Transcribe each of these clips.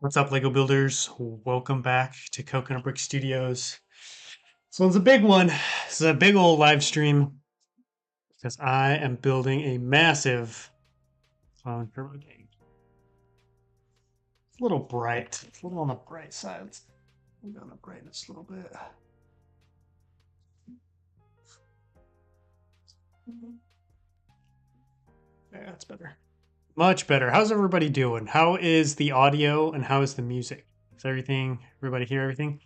What's up, Lego Builders? Welcome back to Coconut Brick Studios. This one's a big one. This is a big old live stream because I am building a massive clone turbo tank. It's a little bright. It's a little on the bright side. Let's go down the brightness a little bit. Yeah, that's better. Much better. How's everybody doing? How is the audio and how is the music? Is everybody hear everything?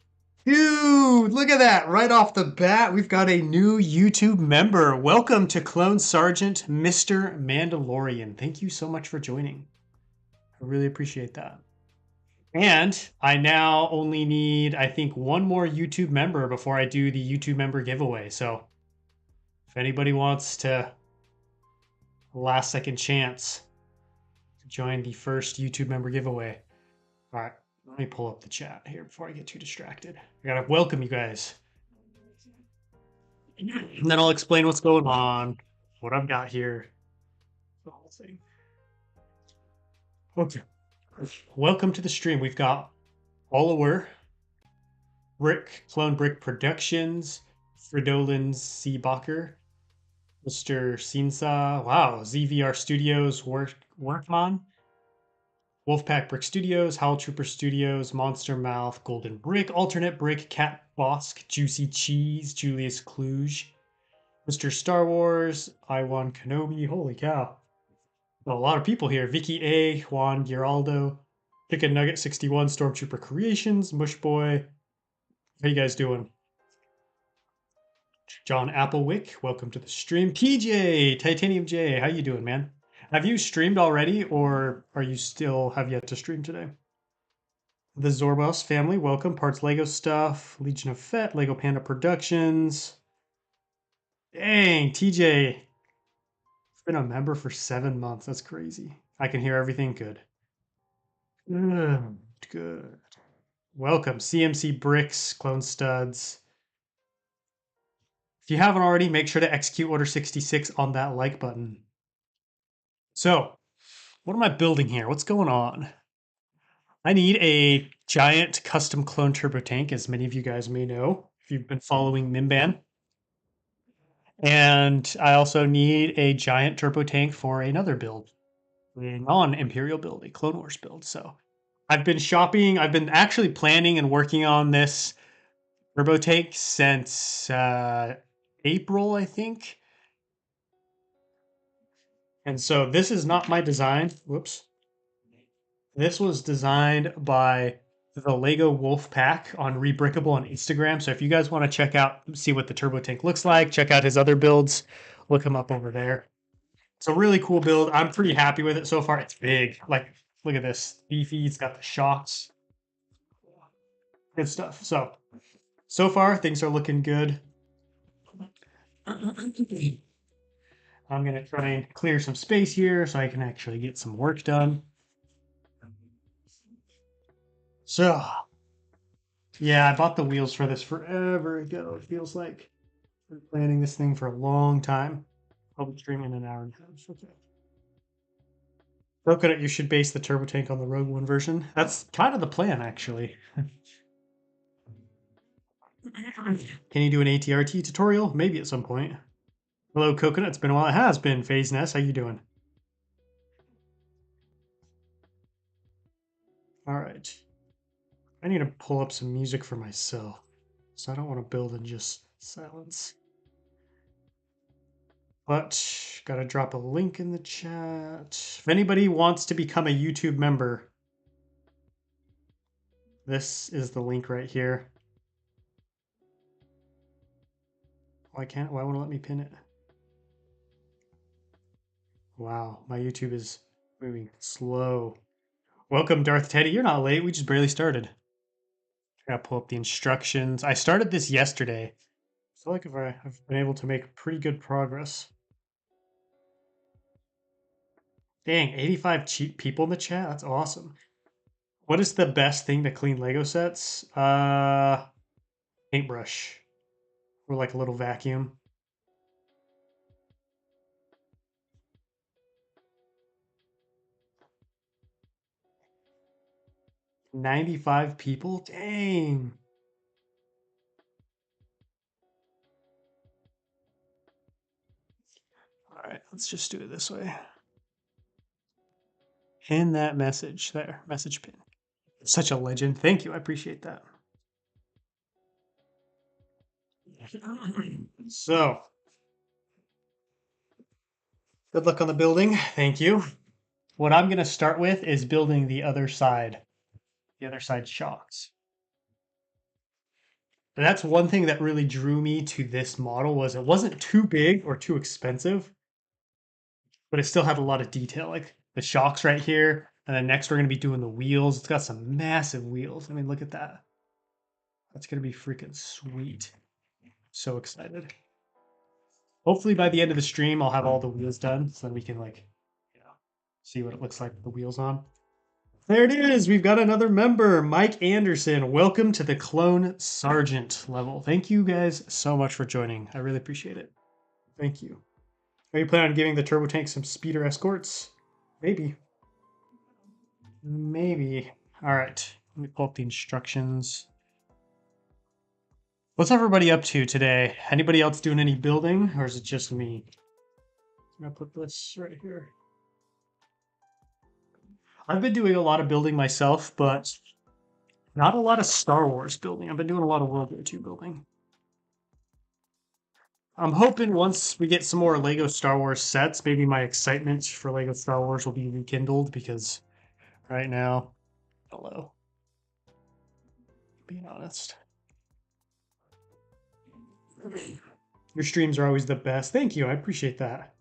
Dude, look at that. Right off the bat, we've got a new YouTube member. Welcome to Clone Sergeant Mr. Mandalorian. Thank you so much for joining. I really appreciate that. And I now only need, I think, one more YouTube member before I do the YouTube member giveaway. So if anybody wants to last second chance to join the first YouTube member giveaway. All right. Let me pull up the chat here before I get too distracted. I gotta welcome you guys. And then I'll explain what's going on, what I've got here, the whole thing. Okay. Welcome to the stream. We've got Oliver, Clone Brick Productions, Fridolin Seebacher, Mr. Sinsa, wow, ZVR Studios, Workman, Wolfpack Brick Studios, Howl Trooper Studios, Monster Mouth, Golden Brick, Alternate Brick, Cat Bosk, Juicy Cheese, Julius Kluge, Mr. Star Wars, Iwan Kenobi, holy cow. Well, a lot of people here. Vicky A, Juan Giraldo, Chicken Nugget 61, Stormtrooper Creations, Mushboy. How you guys doing? John Applewick, welcome to the stream. PJ, Titanium J, how you doing, man? Have you streamed already, or are you still have yet to stream today? The Zorbos family, welcome. Parts Lego Stuff, Legion of Fett, Lego Panda Productions. Dang, TJ. Been a member for 7 months. That's crazy. I can hear everything good. Good. Welcome, CMC Bricks, Clone Studs. If you haven't already, make sure to execute Order 66 on that like button. So, what am I building here? What's going on? I need a giant custom clone turbo tank, as many of you guys may know, if you've been following Mimban. And I also need a giant turbo tank for another build, a non-Imperial build, a Clone Wars build. So I've been shopping. I've been actually planning and working on this turbo tank since April, I think. And so this is not my design. Whoops. This was designed by the Lego Wolf Pack on Rebrickable on Instagram. So if you guys want to check out, see what the turbo tank looks like, check out his other builds, look him up over there. It's a really cool build. I'm pretty happy with it so far. It's big. Like, look at this. Beefy. It's got the shocks. Good stuff. So far, things are looking good. I'm going to try and clear some space here so I can actually get some work done. So, yeah, I bought the wheels for this forever ago. It feels like we're planning this thing for a long time. I'll be streaming in an hour and a half. Okay. Coconut, you should base the turbo tank on the Rogue One version. That's kind of the plan, actually. Can you do an ATRT tutorial? Maybe at some point. Hello, Coconut. It's been a while. It has been. Phase Ness, how you doing? All right. I need to pull up some music for myself, so I don't want to build in just silence. But gotta drop a link in the chat. If anybody wants to become a YouTube member, this is the link right here. Why won't it let me pin it? Wow, my YouTube is moving slow. Welcome, Darth Teddy. You're not late. We just barely started. I gotta pull up the instructions. I started this yesterday. I feel like I've been able to make pretty good progress. Dang, 85 people in the chat. That's awesome. What is the best thing to clean Lego sets? Paintbrush. Or like a little vacuum. 95 people? Dang. All right, let's just do it this way. Pin that message there, message pin. Such a legend. Thank you. I appreciate that. So, good luck on the building. Thank you. What I'm going to start with is building the other side shocks. And that's one thing that really drew me to this model was it wasn't too big or too expensive, but it still had a lot of detail. Like the shocks right here, and then next we're going to be doing the wheels. It's got some massive wheels. I mean, look at that. That's going to be freaking sweet. So excited. Hopefully by the end of the stream, I'll have all the wheels done so then we can like, see what it looks like with the wheels on. There it is. We've got another member, Mike Anderson. Welcome to the Clone Sergeant level. Thank you guys so much for joining. I really appreciate it. Thank you. Are you planning on giving the turbo tank some speeder escorts? Maybe. Maybe. All right. Let me pull up the instructions. What's everybody up to today? Anybody else doing any building, or is it just me? I'm gonna put this right here. I've been doing a lot of building myself, but not a lot of Star Wars building. I've been doing a lot of World War II building. I'm hoping once we get some more Lego Star Wars sets, maybe my excitement for Lego Star Wars will be rekindled because right now, hello. Being honest. Your streams are always the best. Thank you. I appreciate that.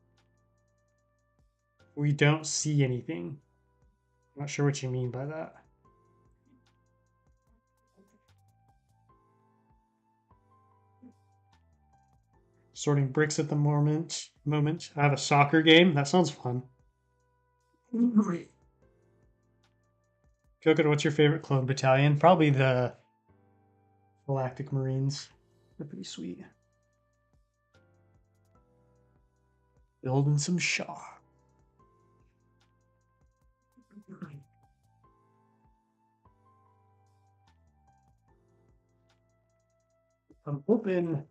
We don't see anything. I'm not sure what you mean by that. Sorting bricks at the moment. I have a soccer game. That sounds fun. Coco, what's your favorite clone battalion? Probably the Galactic Marines. They're pretty sweet. Building some Shaw. I'm hoping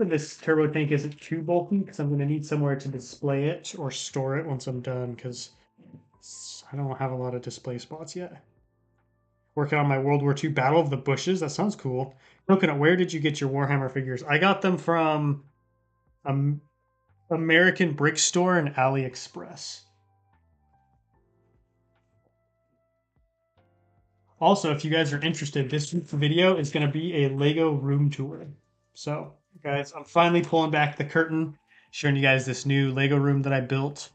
this turbo tank isn't too bulky because I'm going to need somewhere to display it or store it once I'm done because I don't have a lot of display spots yet. Working on my World War II Battle of the Bushes. That sounds cool. Coconut, where did you get your Warhammer figures? I got them from American Brick Store and AliExpress. Also, if you guys are interested, this video is going to be a Lego room tour. So, guys, I'm finally pulling back the curtain, showing you guys this new Lego room that I built.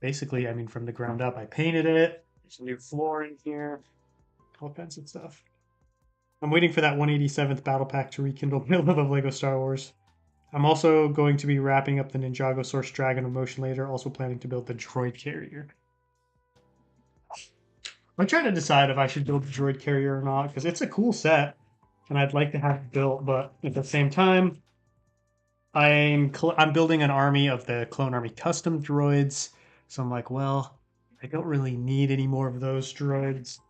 Basically, I mean, from the ground up, I painted it. There's a new floor in here, all kinds of stuff. I'm waiting for that 187th battle pack to rekindle my love of Lego Star Wars. I'm also going to be wrapping up the Ninjago Source Dragon of Motion later, also planning to build the droid carrier. I'm trying to decide if I should build the droid carrier or not, because it's a cool set, and I'd like to have it built, but at the same time, I'm building an army of the Clone Army custom droids, so I'm like, well, I don't really need any more of those droids.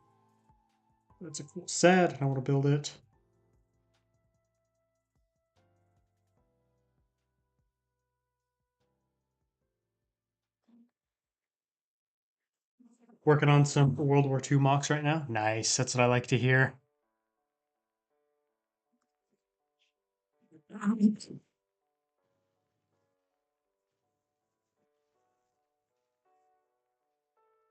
It's a cool set, and I want to build it. Working on some World War II MOCs right now. Nice, that's what I like to hear.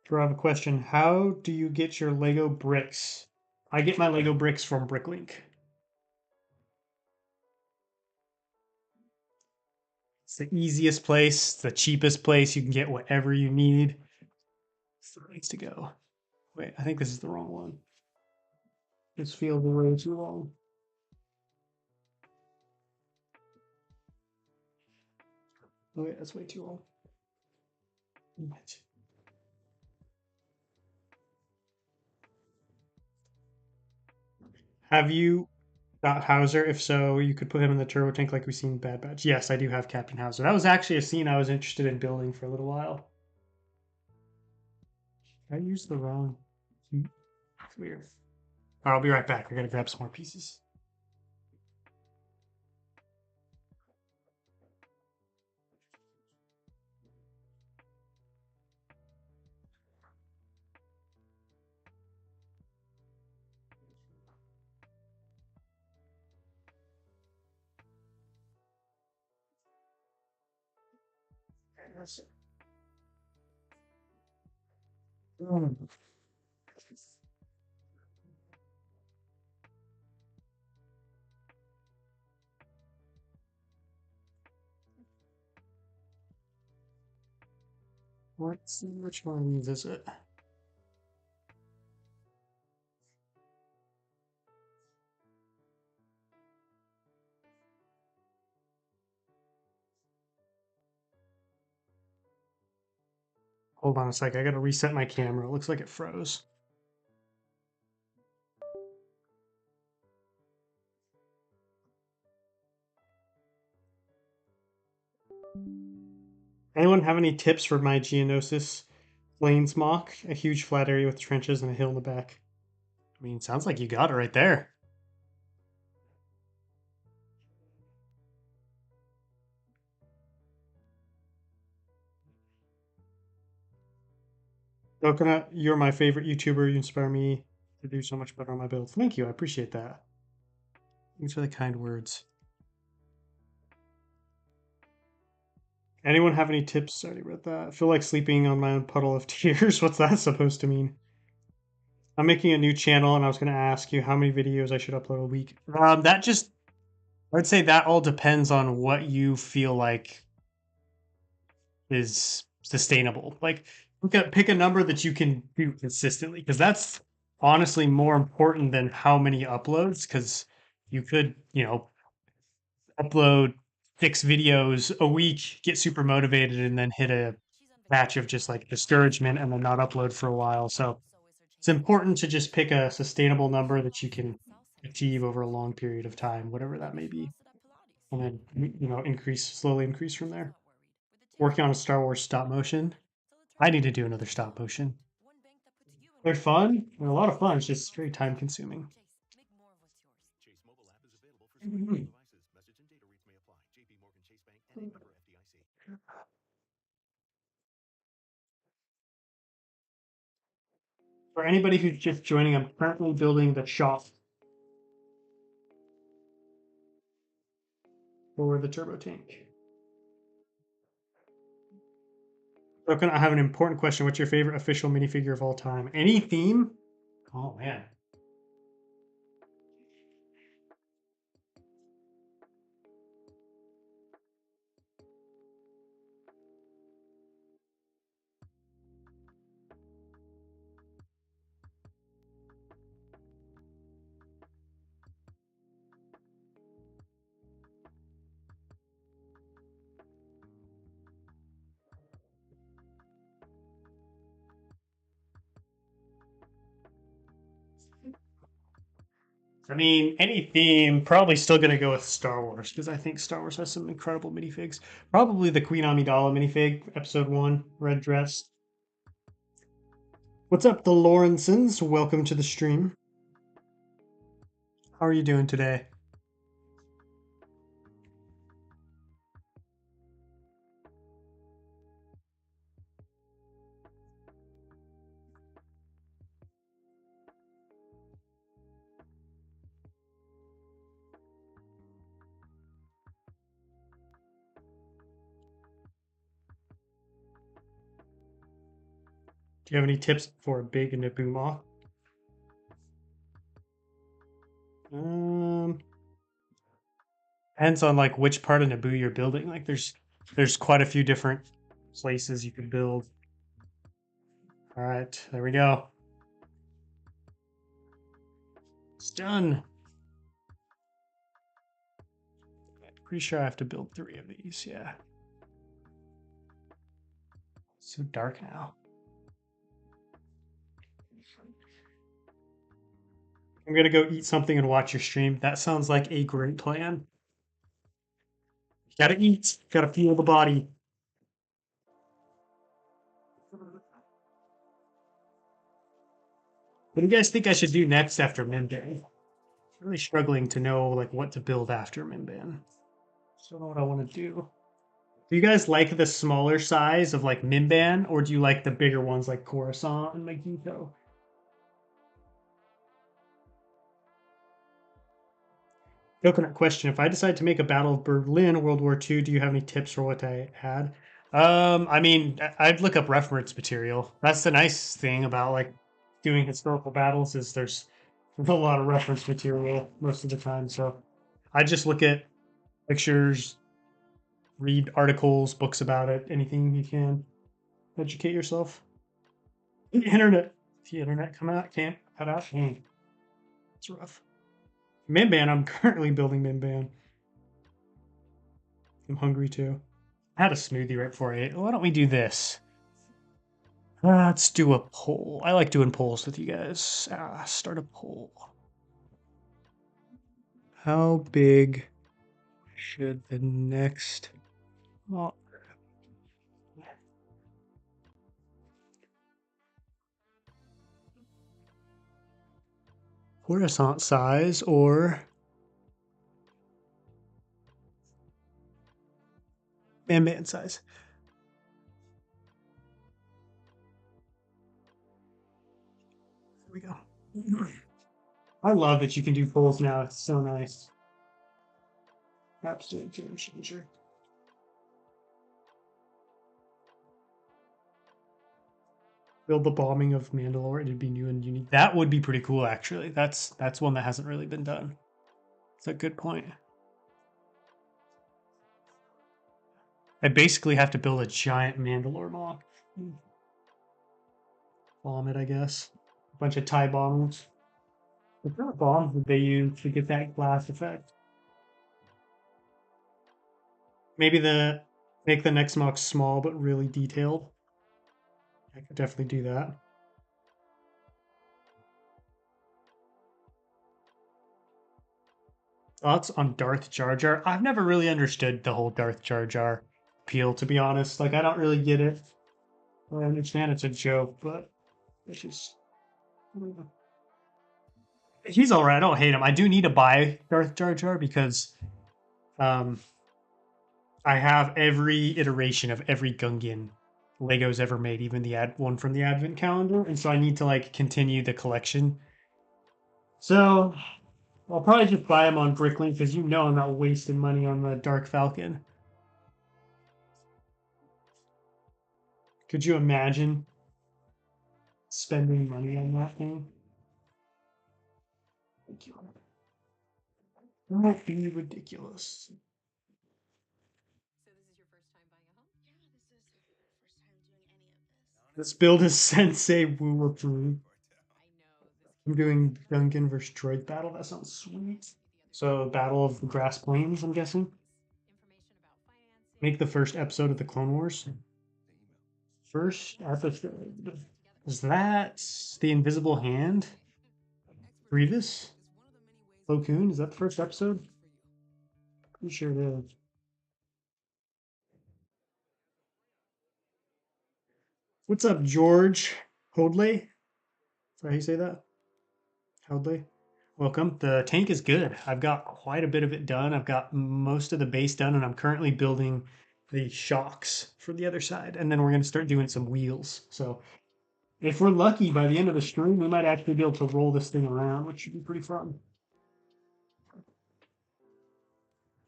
I have a question. How do you get your Lego bricks? I get my Lego bricks from Bricklink. It's the easiest place, the cheapest place. You can get whatever you need. It's the place to go. Wait, I think this is the wrong one. This feels way too long. Oh, wait, that's way too long. Have you got Hauser? If so, you could put him in the turbo tank like we've seen Bad Batch. Yes, I do have Captain Hauser. That was actually a scene I was interested in building for a little while. I used the wrong key. It's weird. All right, I'll be right back. I gotta grab some more pieces. Let's see which one is it. Hold on a sec. I gotta reset my camera. It looks like it froze. Anyone have any tips for my Geonosis plains mock? A huge flat area with trenches and a hill in the back. I mean, sounds like you got it right there. Coconut, you're my favorite YouTuber. You inspire me to do so much better on my builds. Thank you. I appreciate that. Thanks for the kind words. Anyone have any tips? I already read that. I feel like sleeping on my own puddle of tears. What's that supposed to mean? I'm making a new channel and I was going to ask you how many videos I should upload a week. That just, I would say that all depends on what you feel like is sustainable. Like, pick a number that you can do consistently, because that's honestly more important than how many uploads. Because you could, upload 6 videos a week, get super motivated, and then hit a patch of just like discouragement and then not upload for a while. So it's important to just pick a sustainable number that you can achieve over a long period of time, whatever that may be, and then slowly increase from there. Working on a Star Wars stop motion. I need to do another stop motion. They're fun. They're a lot of fun. It's just very time consuming. For anybody who's just joining, I'm currently building the shop for the turbo tank. Broken, I have an important question. What's your favorite official minifigure of all time? Any theme? Oh man. I mean, any theme, probably still going to go with Star Wars, because I think Star Wars has some incredible minifigs. Probably the Queen Amidala minifig, episode 1, red dress. What's up, the Lawrensons? Welcome to the stream. How are you doing today? Do you have any tips for a big Naboo mock? Depends on like which part of Naboo you're building. Like there's quite a few different places you can build. All right, there we go. It's done. Pretty sure I have to build 3 of these. Yeah. It's so dark now. I'm gonna go eat something and watch your stream. That sounds like a great plan. Gotta eat. Gotta fuel the body. What do you guys think I should do next after Minban? Really struggling to know like what to build after Minban. Just don't know what I want to do. Do you guys like the smaller size of like Minban, or do you like the bigger ones like Coruscant and Magneto? Coconut question: if I decide to make a Battle of Berlin World War II, do you have any tips for what I add? I mean, I'd look up reference material. That's the nice thing about like doing historical battles is there's a lot of reference material most of the time. So I just look at pictures, read articles, books about it, anything you can. Educate yourself. The internet come out, can't cut out. Dang, it's rough. Minban, I'm currently building Minban. I'm hungry too. I had a smoothie right before I ate. Why don't we do this? Let's do a poll. I like doing polls with you guys. Start a poll. How big should the next Coruscant size or Minban size? There we go. I love that you can do polls now. It's so nice. Absolute game changer. Build the bombing of Mandalore. It'd be new and unique. That would be pretty cool, actually. That's one that hasn't really been done. It's a good point. I basically have to build a giant Mandalore MOC. Bomb it, I guess. A bunch of TIE bombers. What kind of bombs would they use to get that glass effect? Maybe make the next MOC small but really detailed. I could definitely do that. Thoughts on Darth Jar Jar? I've never really understood the whole Darth Jar Jar appeal, to be honest. Like, I don't really get it. I understand it's a joke, but it's just. He's alright. I don't hate him. I do need to buy Darth Jar Jar because um, I have every iteration of every Gungan Legos ever made, even the one from the Advent calendar, and so I need to like continue the collection. So I'll probably just buy them on Bricklink because you know I'm not wasting money on the Dark Falcon. Could you imagine spending money on that thing? That might be ridiculous. This build is Sensei Woo approved. I'm doing Gungan versus Droid battle. That sounds sweet. So, Battle of the Grass Plains, I'm guessing. Make the first episode of the Clone Wars. First episode. Is that the Invisible Hand? Grievous? Plo Koon? Is that the first episode? Pretty sure it is. What's up, George Hoadley? Is that how you say that? Hoadley? Welcome. The tank is good. I've got quite a bit of it done. I've got most of the base done, and I'm currently building the shocks for the other side. And then we're going to start doing some wheels. So if we're lucky, by the end of the stream, we might actually be able to roll this thing around, which should be pretty fun.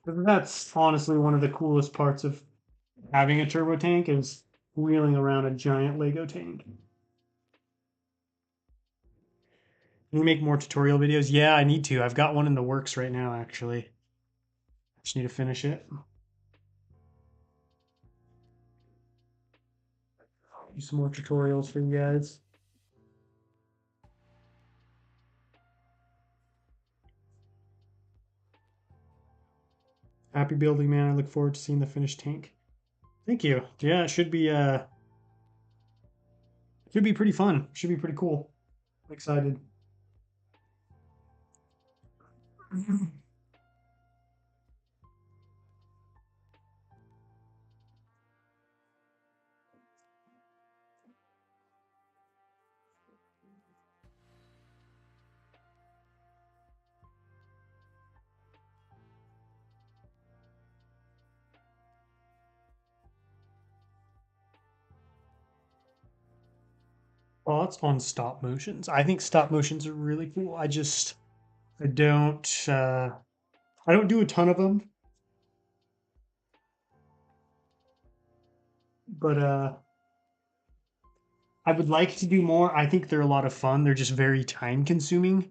But that's honestly one of the coolest parts of having a turbo tank is wheeling around a giant Lego tank. Can you make more tutorial videos? Yeah, I need to. I've got one in the works right now, actually. I just need to finish it. Do some more tutorials for you guys. Happy building, man. I look forward to seeing the finished tank. Thank you. Yeah, it should be pretty fun. Should be pretty cool. I'm excited. Thoughts on stop motions? I think stop motions are really cool. I don't I don't do a ton of them, but I would like to do more. I think they're a lot of fun. They're just very time consuming.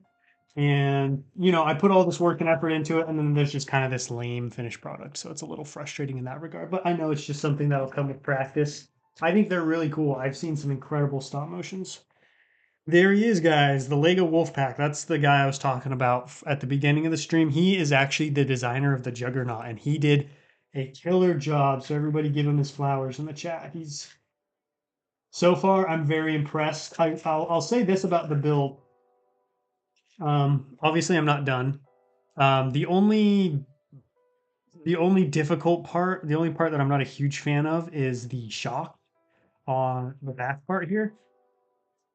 And, I put all this work and effort into it, and then there's just kind of this lame finished product. So it's a little frustrating in that regard. But I know it's just something that'll come with practice. I think they're really cool. I've seen some incredible stop motions. There he is, guys. The Lego Wolfpack. That's the guy I was talking about at the beginning of the stream. He is actually the designer of the Juggernaut, and he did a killer job. So everybody give him his flowers in the chat. He's so far, I'm very impressed. I'll say this about the build. Obviously, I'm not done. The only difficult part, the only part that I'm not a huge fan of, is the shock on the back part here.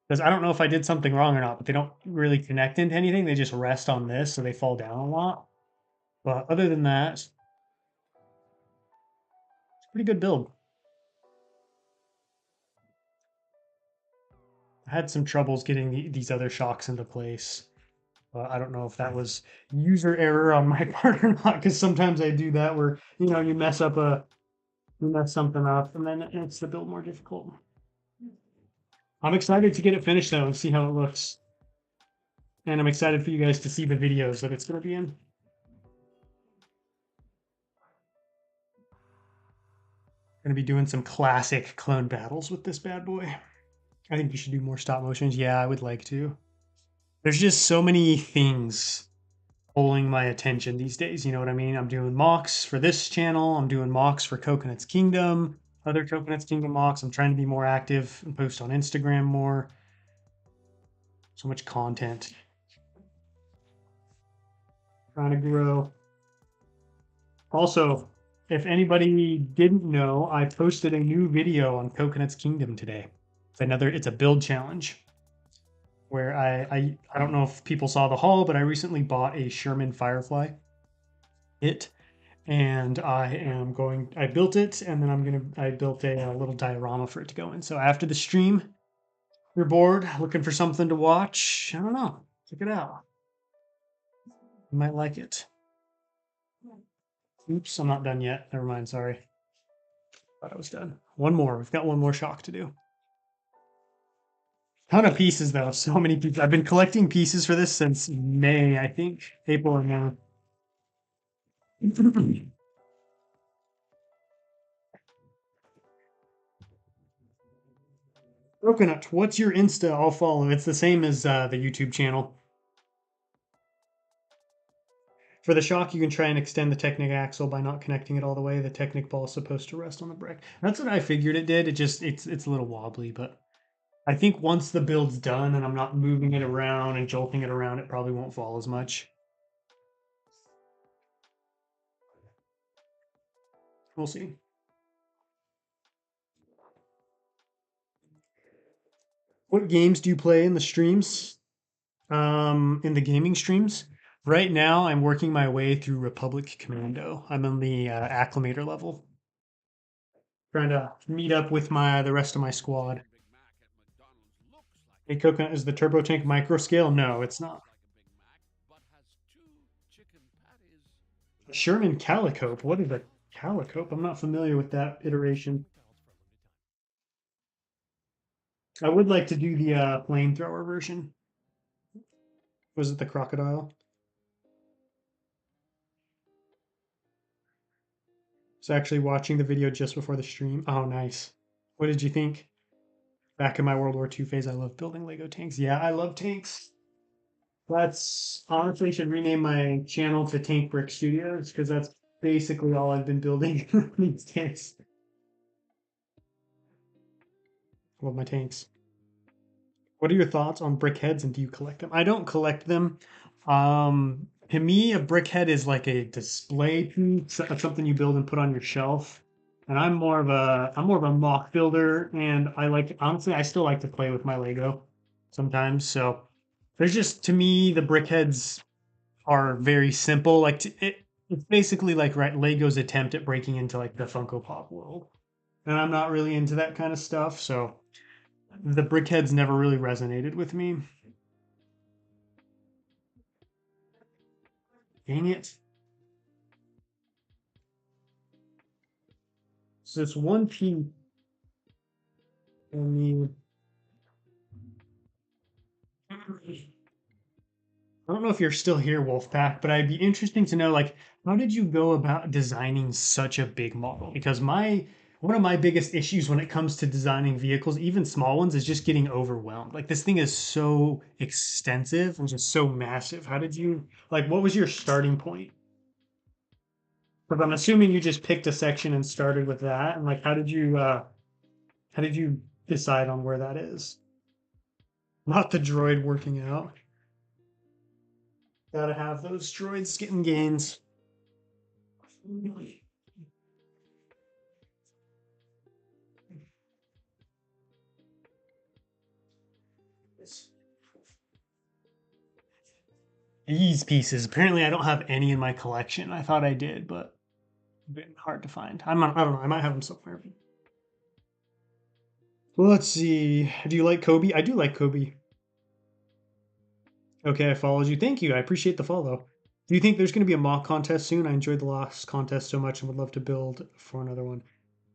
Because I don't know if I did something wrong or not, but they don't really connect into anything. They just rest on this, so they fall down a lot. But other than that, it's a pretty good build. I had some troubles getting these other shocks into place. I don't know if that was user error on my part or not, because sometimes I do that where you mess something up, and then it makes the build more difficult. I'm excited to get it finished though and see how it looks, and I'm excited for you guys to see the videos that it's going to be in. Going to be doing some classic clone battles with this bad boy. I think you should do more stop motions. Yeah, I would like to. There's just so many things pulling my attention these days. You know what I mean? I'm doing MOCs for this channel. I'm doing MOCs for Coconuts Kingdom, other Coconuts Kingdom MOCs. I'm trying to be more active and post on Instagram more. So much content. Trying to grow. Also, if anybody didn't know, I posted a new video on Coconuts Kingdom today. It's a build challenge where I don't know if people saw the haul, but I recently bought a Sherman Firefly and I built it, and then I built a little diorama for it to go in. So after the stream, if you're bored, looking for something to watch, I don't know, check it out. You might like it. Oops, I'm not done yet. Never mind, sorry. Thought I was done. One more. We've got one more shock to do. Ton of pieces though. So many pieces. I've been collecting pieces for this since May, I think. April or May. Coconut, what's your Insta? I'll follow. It's the same as the YouTube channel. For the shock, you can try and extend the Technic axle by not connecting it all the way. The Technic ball is supposed to rest on the brick. That's what I figured it did. It's a little wobbly, but I think once the build's done and I'm not moving it around and jolting it around, it probably won't fall as much. We'll see. What games do you play in the streams? In the gaming streams? Right now, I'm working my way through Republic Commando. I'm on the acclimator level, trying to meet up with the rest of my squad. Hey, Coconut, is the turbo tank micro scale? No, it's not. Sherman Calicope. What is a Calicope? I'm not familiar with that iteration. I would like to do the flamethrower version. Was it the crocodile? I was actually watching the video just before the stream. Oh, nice. What did you think? Back in my World War II phase, I love building Lego tanks. Yeah, I love tanks. That's honestly should rename my channel to Tank Brick Studios because that's basically all I've been building these tanks. Love my tanks. What are your thoughts on brickheads and do you collect them? I don't collect them. To me, a brickhead is like a display piece, something you build and put on your shelf. And I'm more of a MOC builder, and honestly, I still like to play with my Lego sometimes. So there's just to me the brickheads are very simple. It's basically like Lego's attempt at breaking into like the Funko Pop world, and I'm not really into that kind of stuff. So The brickheads never really resonated with me. Dang it. So this one piece, I mean, I don't know if you're still here, Wolfpack, but I'd be interesting to know, like, how did you go about designing such a big model? Because one of my biggest issues when it comes to designing vehicles, even small ones, is just getting overwhelmed. Like, this thing is so extensive and just so massive. How did you, like, what was your starting point? Because I'm assuming you just picked a section and started with that, and like, how did you decide on where that is? Not the droid working out. Gotta have those droids getting gains. These pieces. Apparently, I don't have any in my collection. I thought I did, but been hard to find. I don't know. I might have them somewhere. Well, let's see. Do you like Kobe? I do like Kobe. Okay, I followed you. Thank you. I appreciate the follow. Do you think there's going to be a mock contest soon? I enjoyed the last contest so much and would love to build for another one.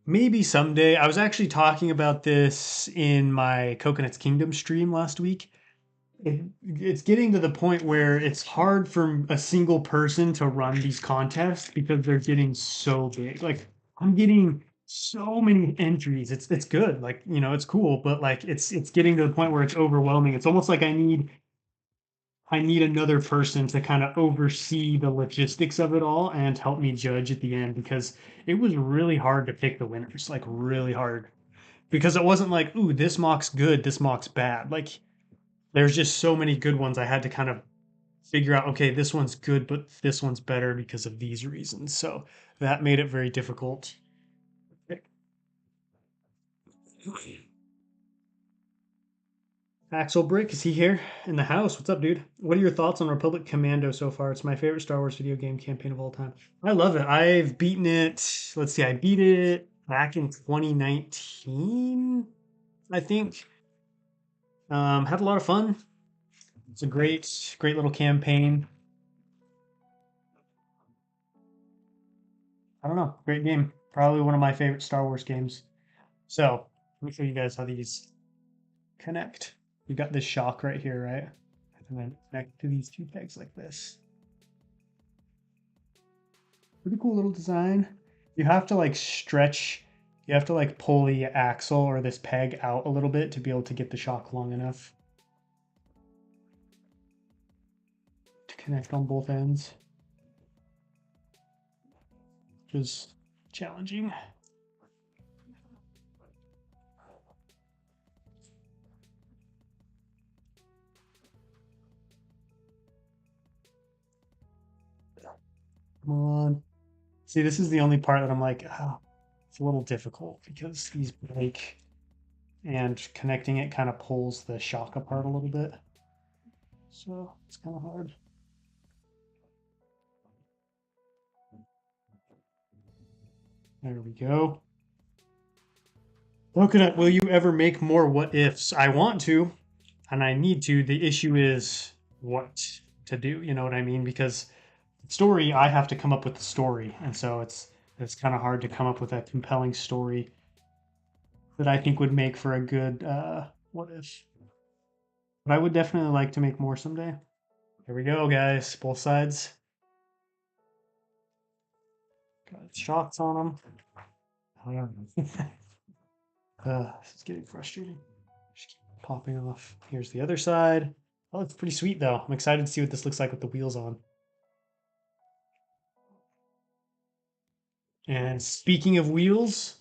Maybe someday. I was actually talking about this in my Coconuts Kingdom stream last week. It's getting to the point where it's hard for a single person to run these contests because they're getting so big. Like I'm getting so many entries. It's good. Like, you know, it's cool, but like it's getting to the point where it's overwhelming. It's almost like I need another person to kind of oversee the logistics of it all and help me judge at the end because it was really hard to pick the winners, like really hard. Because it wasn't like, ooh, this mock's good, this mock's bad. Like there's just so many good ones I had to kind of figure out, okay, this one's good, but this one's better because of these reasons. So that made it very difficult. Axel Brick, is he here in the house? What's up, dude? What are your thoughts on Republic Commando so far? It's my favorite Star Wars video game campaign of all time. I love it. I've beaten it. Let's see, I beat it back in 2019, I think. Had a lot of fun. It's a great little campaign. I don't know, great game. Probably one of my favorite Star Wars games. So let me show you guys how these connect. You got this shock right here, right? And then connect to these two pegs like this. Pretty cool little design. You have to like stretch, you have to like pull the axle or this peg out a little bit to be able to get the shock long enough to connect on both ends, which is challenging. Come on. See, this is the only part that I'm like, oh, it's a little difficult because these break and connecting it kind of pulls the shock apart a little bit. So it's kind of hard. There we go. Coconut, will you ever make more what ifs? I want to, and I need to. The issue is what to do. You know what I mean? Because story, I have to come up with the story, and so it's kind of hard to come up with a compelling story that I think would make for a good what if. But I would definitely like to make more someday. Here we go, guys. Both sides. Got shots on them. This is getting frustrating. Just keep popping off. Here's the other side. Oh, it's pretty sweet though. I'm excited to see what this looks like with the wheels on. And speaking of wheels,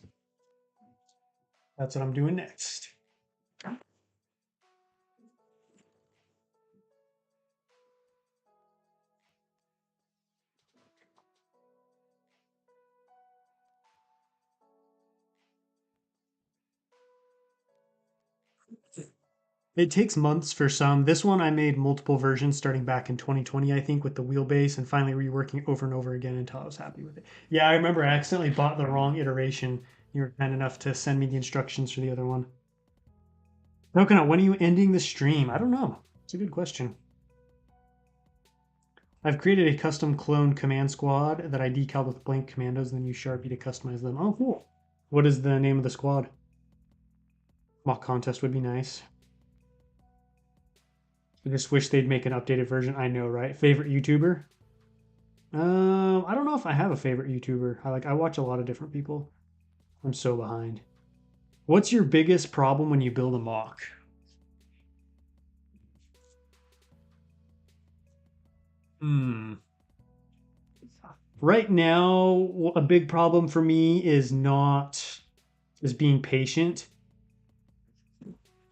that's what I'm doing next. It takes months for some. This one I made multiple versions starting back in 2020, I think, with the wheelbase and finally reworking over and over again until I was happy with it. Yeah, I remember I accidentally bought the wrong iteration. You were kind enough to send me the instructions for the other one. Coconut, when are you ending the stream? I don't know. It's a good question. I've created a custom clone command squad that I decaled with blank commandos, then use Sharpie to customize them. Oh, cool. What is the name of the squad? Mock contest would be nice. I just wish they'd make an updated version. I know, right? Favorite YouTuber? I don't know if I have a favorite YouTuber. I watch a lot of different people. I'm so behind. What's your biggest problem when you build a mock? Right now, a big problem for me is being patient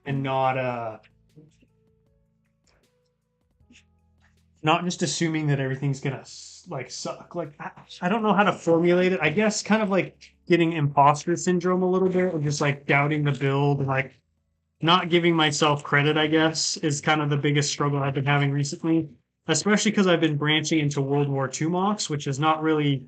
and not just assuming that everything's gonna like suck. Like I don't know how to formulate it. I guess kind of like getting imposter syndrome a little bit, or just like doubting the build and like not giving myself credit, I guess, is kind of the biggest struggle I've been having recently. Especially because I've been branching into World War II mocks, which is not really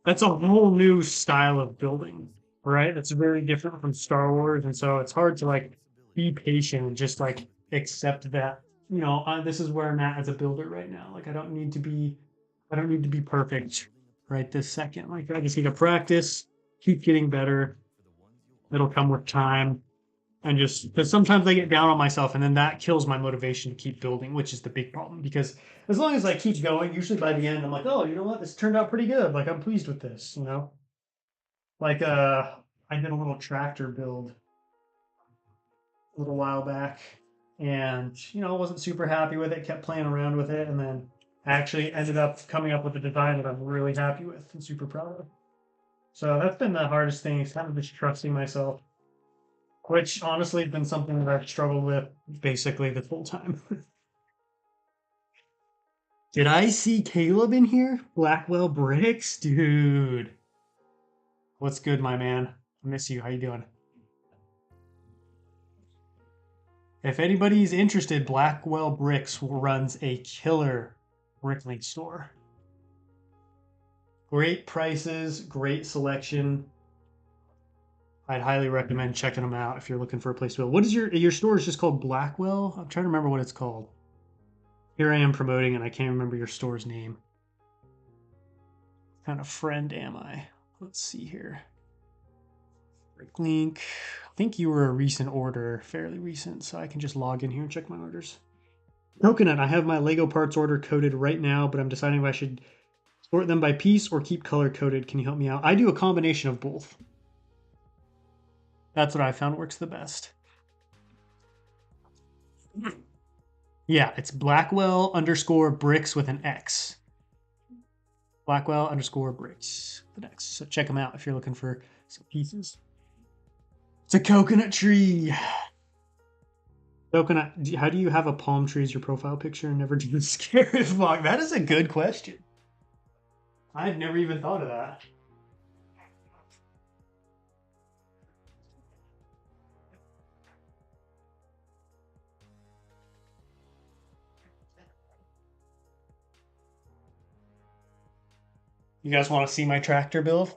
that's a whole new style of building, right? That's very different from Star Wars, and so it's hard to like be patient and just like accept that this is where I'm at as a builder right now. Like I don't need to be perfect right this second. Like I just need to practice, keep getting better. It'll come with time, and just because sometimes I get down on myself, and then that kills my motivation to keep building, which is the big problem. Because as long as I keep going, usually by the end, I'm like, oh, you know what, this turned out pretty good. Like I'm pleased with this. Like I did a little tractor build a little while back, and I wasn't super happy with it. Kept playing around with it, and then actually ended up coming up with a design that I'm really happy with and super proud of. So that's been the hardest thing. Is kind of just trusting myself, which honestly has been something that I've struggled with basically this whole time. Did I see Caleb in here? Blackwell Bricks? Dude. What's good, my man? I miss you. How you doing? If anybody's interested, Blackwell Bricks runs a killer brickling store. Great prices, great selection. I'd highly recommend checking them out if you're looking for a place to build. What is your store? Is just called Blackwell? I'm trying to remember what it's called. Here I am promoting, and I can't remember your store's name. What kind of friend am I? Let's see here. Link. I think you were a recent order, fairly recent, so I can just log in here and check my orders. Coconut, I have my Lego parts order coded right now, but I'm deciding if I should sort them by piece or keep color coded. Can you help me out? I do a combination of both. That's what I found works the best. Yeah, it's Blackwell _ bricks with an X. Blackwell _ bricks with an X. So check them out if you're looking for some pieces. It's a coconut tree. Coconut, how do you have a palm tree as your profile picture and never do a scary vlog? That is a good question. I've never even thought of that. You guys want to see my tractor build?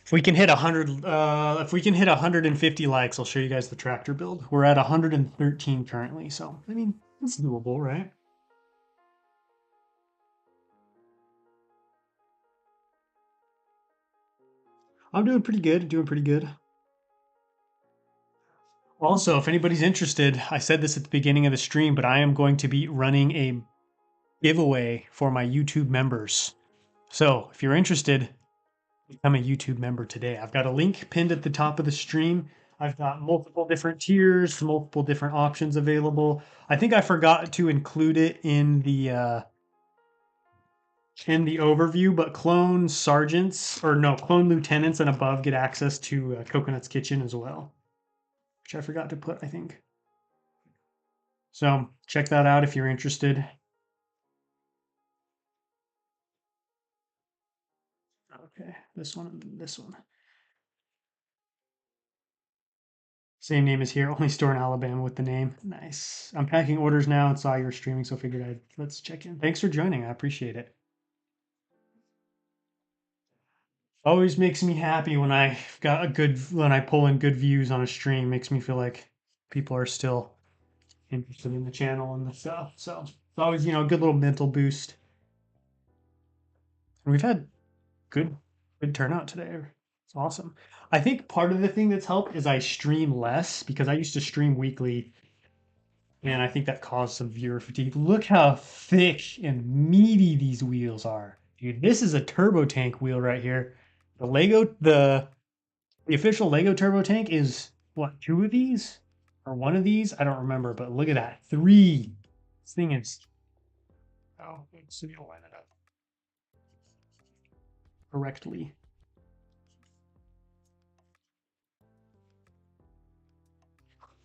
If we can hit 150 likes, I'll show you guys the tractor build. We're at 113 currently, so I mean it's doable, right? I'm doing pretty good. Doing pretty good. Also, if anybody's interested, I said this at the beginning of the stream, but I am going to be running a giveaway for my YouTube members. So if you're interested, become a YouTube member today. I've got a link pinned at the top of the stream. I've got multiple different tiers, multiple different options available. I think I forgot to include it in the overview, but clone lieutenants and above get access to Coconut's Kitchen as well, which I forgot to put, I think. So check that out if you're interested. Okay, this one and this one. Same name as here, only store in Alabama with the name. Nice. I'm packing orders now and saw you were streaming, so figured let's check in. Thanks for joining. I appreciate it. Always makes me happy when when I pull in good views on a stream. Makes me feel like people are still interested in the channel and the stuff. So it's always, a good little mental boost. And we've had good good turnout today. It's awesome. I think part of the thing that's helped is I stream less because I used to stream weekly, and I think that caused some viewer fatigue. Look how thick and meaty these wheels are. Dude, this is a turbo tank wheel right here. The official Lego turbo tank is what, two of these? Or one of these? I don't remember, but look at that. Three. This thing is, oh, let's see if line it up correctly.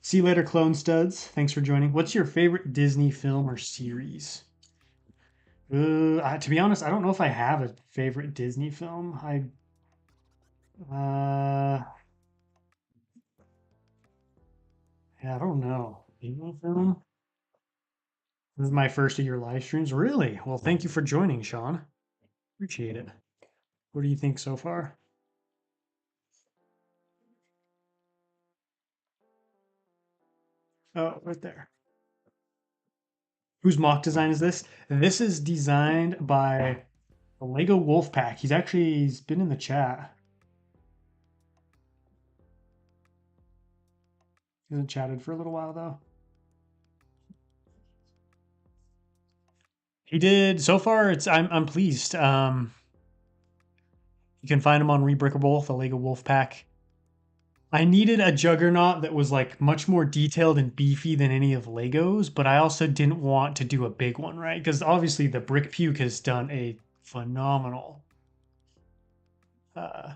See you later, Clone Studs. Thanks for joining. What's your favorite Disney film or series? To be honest, I don't know if I have a favorite Disney film. Uh, yeah, I don't know. Disney film? This is my first of your live streams. Really? Well, thank you for joining, Sean. Appreciate it. What do you think so far? Oh, right there. Whose mock design is this? This is designed by the Lego Wolfpack. He's been in the chat. He hasn't chatted for a little while though. He did so far. I'm pleased. You can find him on Rebrickable, the Lego Wolfpack. I needed a Juggernaut that was like much more detailed and beefy than any of Lego's, but I also didn't want to do a big one, right? Because obviously the Brick Puke has done a phenomenal uh,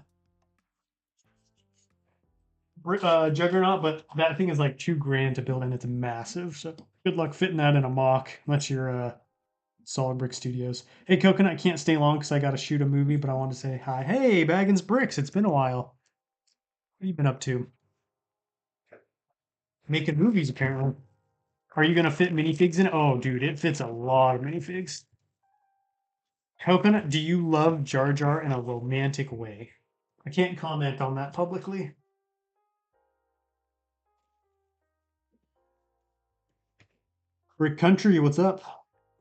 Juggernaut, but that thing is like $2,000 to build and it's massive. So good luck fitting that in a mock, unless you're Solid Brick Studios. Hey, Coconut, can't stay long because I got to shoot a movie, but I want to say hi. Hey, Baggins Bricks, it's been a while. What have you been up to? Making movies, apparently. Are you gonna fit minifigs in it? Oh, dude, it fits a lot of minifigs. Coconut, do you love Jar Jar in a romantic way? I can't comment on that publicly. Rick Country, what's up?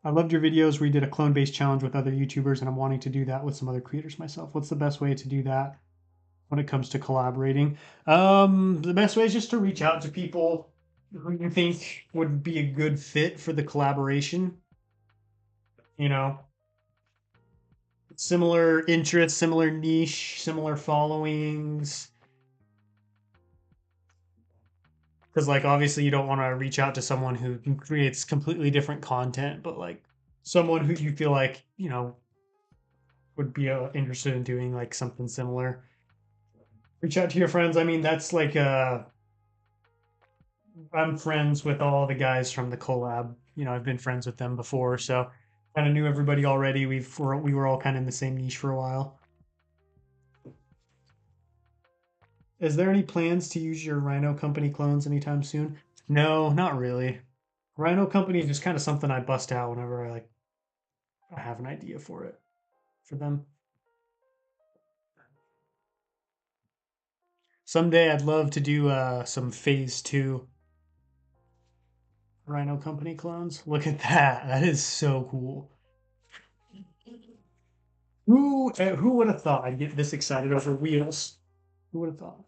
I loved your videos where you did a clone-based challenge with other YouTubers, and I'm wanting to do that with some other creators myself. What's the best way to do that when it comes to collaborating? The best way is just to reach out to people who you think would be a good fit for the collaboration. You know, similar interests, similar niche, similar followings. Because, like, obviously, you don't want to reach out to someone who creates completely different content, but like someone who you feel like, would be interested in doing like something similar. Reach out to your friends. I mean, that's like, I'm friends with all the guys from the collab. I've been friends with them before, so kind of knew everybody already. We were all kind of in the same niche for a while. Is there any plans to use your Rhino Company clones anytime soon? No, not really. Rhino Company is just kind of something I bust out whenever I have an idea for it for them. Someday I'd love to do some Phase 2 Rhino Company clones. Look at that. That is so cool. Who would have thought I'd get this excited over wheels? Who would have thought?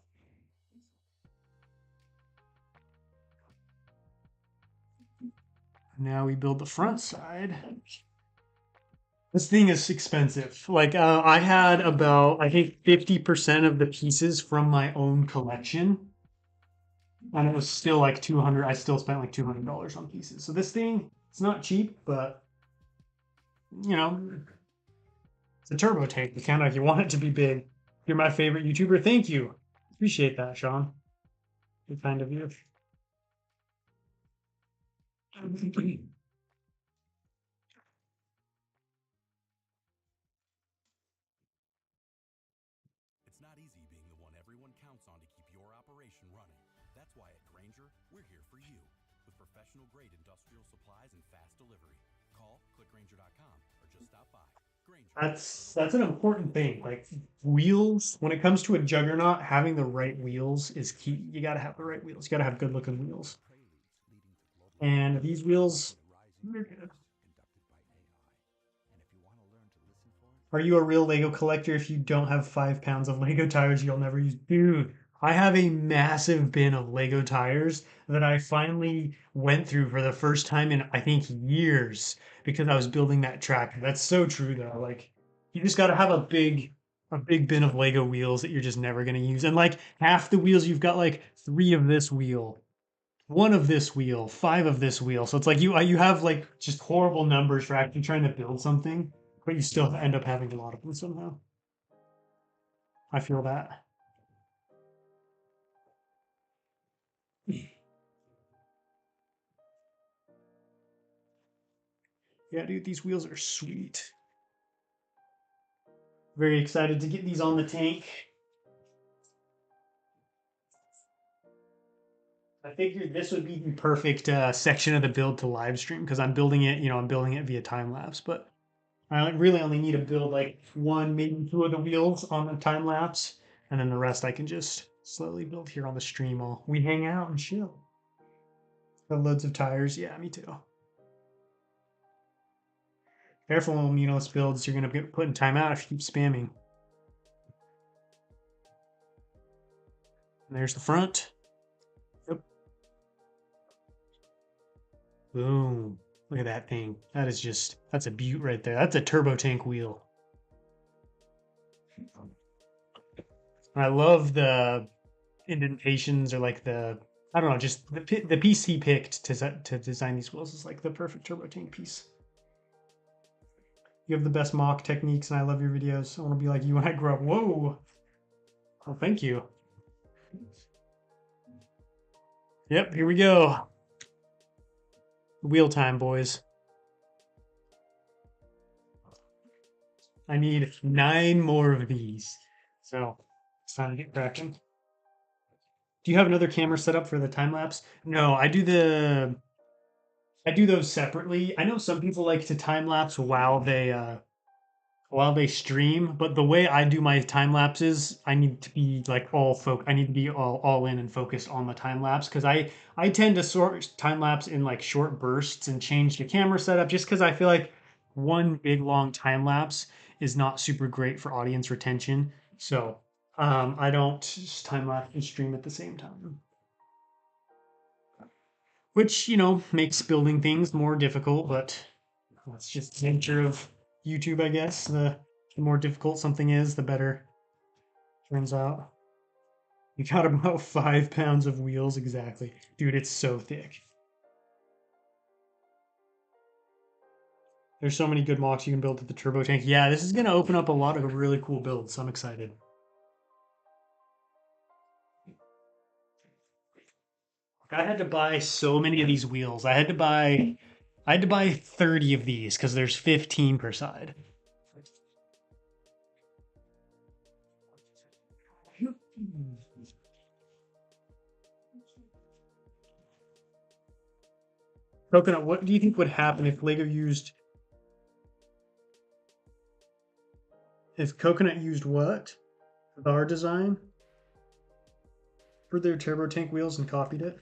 Now we build the front side. This thing is expensive. Like, I had about, I think, 50% of the pieces from my own collection, and it was still like 200. I still spent like $200 on pieces. So this thing, it's not cheap, but you know, it's a turbo tank. You kind of, you want it to be big. You're my favorite YouTuber. Thank you. Appreciate that, Sean. Good kind of you. It's not easy being the one everyone counts on to keep your operation running. That's why at Grainger, we're here for you with professional grade industrial supplies and fast delivery. Call, clickgrainger.com, or just stop by. That's an important thing. Like wheels, when it comes to a juggernaut, having the right wheels is key. You got to have the right wheels. You got to have good looking wheels. And these wheels, they're good. Are you a real Lego collector? If you don't have 5 pounds of Lego tires, you'll never use. Dude, I have a massive bin of Lego tires that I finally went through for the first time in I think years because I was building that tractor. That's so true though. Like you just got to have a big bin of Lego wheels that you're just never gonna use. And like half the wheels, you've got like three of this wheel, one of this wheel, five of this wheel. So it's like you have like just horrible numbers for actually trying to build something, but you still end up having a lot of them somehow. I feel that. Yeah, dude, these wheels are sweet. Very excited to get these on the tank. I figured this would be the perfect section of the build to live stream because I'm building it, I'm building it via time lapse, but I really only need to build like one, maybe two of the wheels on the time lapse, and then the rest I can just slowly build here on the stream while we hang out and chill. Got loads of tires. Yeah, me too. Careful on Munos builds. You're going to get put in timeout if you keep spamming. And there's the front. Yep. Boom. Look at that thing. That's a beaut right there. That's a turbo tank wheel. I love the indentations or like I don't know, just the piece he picked to design these wheels is like the perfect turbo tank piece. You have the best mock techniques, and I love your videos. I want to be like you when I grow up. Whoa! Well, thank you. Yep, here we go. Wheel time, boys. I need 9 more of these, so it's time to get cracking. Do you have another camera set up for the time lapse? No, I do those separately. I know some people like to time lapse while they stream, but the way I do my time lapses, I need to be like I need to be all in and focused on the time lapse because I tend to sort time lapse in like short bursts and change the camera setup just because I feel like one big long time lapse is not super great for audience retention. So I don't just time lapse and stream at the same time, which makes building things more difficult, but that's just the nature of YouTube, I guess. The more difficult something is, the better it turns out. You got about 5 pounds of wheels, exactly. Dude, it's so thick. There's so many good mocks you can build with the turbo tank. Yeah, this is going to open up a lot of really cool builds. I'm excited. I had to buy so many of these wheels. I had to buy 30 of these because there's 15 per side. Coconut, what do you think would happen if Coconut used what? Our design for their turbo tank wheels and copied it?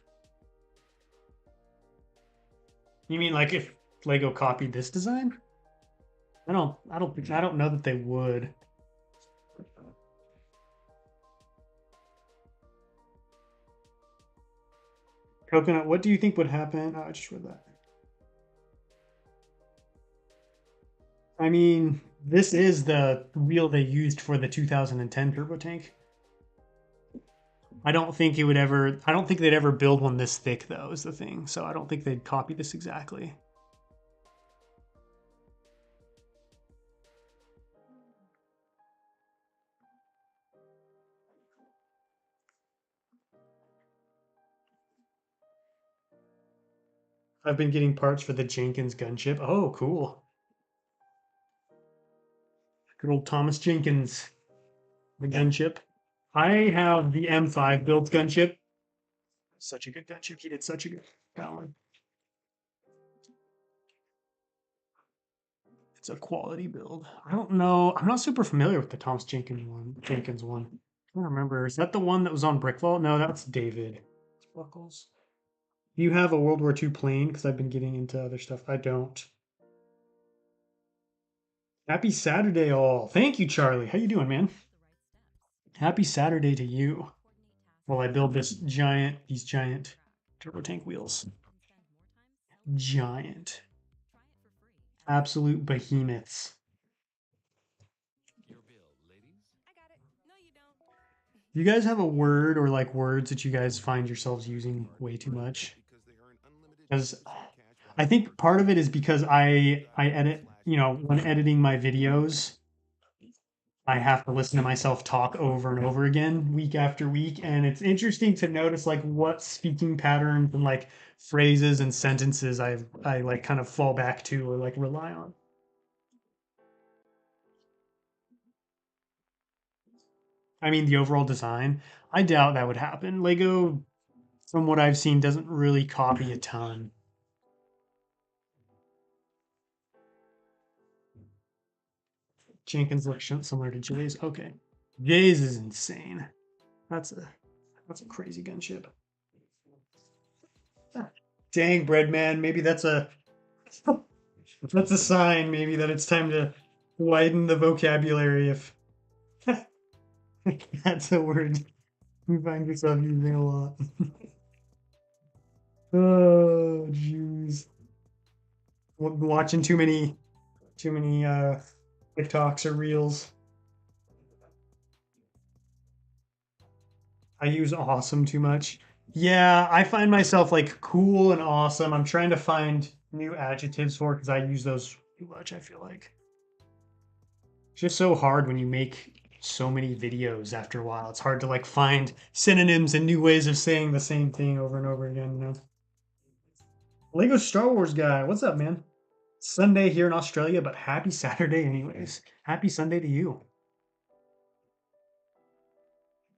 You mean like if Lego copied this design? I don't know that they would. Coconut, what do you think would happen? Oh, I just read that. I mean, this is the wheel they used for the 2010 turbo tank. I don't think they'd ever build one this thick though, is the thing. So I don't think they'd copy this exactly. I've been getting parts for the Jenkins gunship. Oh, cool. Good old Thomas Jenkins, the gunship. I have the M5 built gunship. Such a good gunship. He did such a good job. It's a quality build. I don't know. I'm not super familiar with the Thomas Jenkins one. Jenkins one. I don't remember. Is that the one that was on Brick Vault? No, that's David. Buckles. Do you have a World War II plane? Because I've been getting into other stuff. I don't. Happy Saturday, all. Thank you, Charlie. How you doing, man? Happy Saturday to you. While I build these giant turbo tank wheels. Giant. Absolute behemoths. You guys have a word or like words that you guys find yourselves using way too much? Because I think part of it is because I edit, you know, when editing my videos, I have to listen to myself talk over and over again week after week, and it's interesting to notice like what speaking patterns and like phrases and sentences I like kind of fall back to or like rely on. I mean, the overall design, I doubt that would happen. Lego, from what I've seen, doesn't really copy a ton. Jenkins looks similar to Jay's. Okay, Jay's is insane. That's a crazy gunship. Dang, Breadman. Maybe that's a sign. Maybe that it's time to widen the vocabulary. If that's a word you find yourself using a lot. Oh, jeez. Watching too many TikToks or reels. I use awesome too much. Yeah, I find myself like cool and awesome. I'm trying to find new adjectives for because I use those too much, I feel like. It's just so hard when you make so many videos after a while. It's hard to like find synonyms and new ways of saying the same thing over and over again, you know. Lego Star Wars guy, what's up, man? Sunday here in Australia, but happy Saturday anyways. Happy Sunday to you.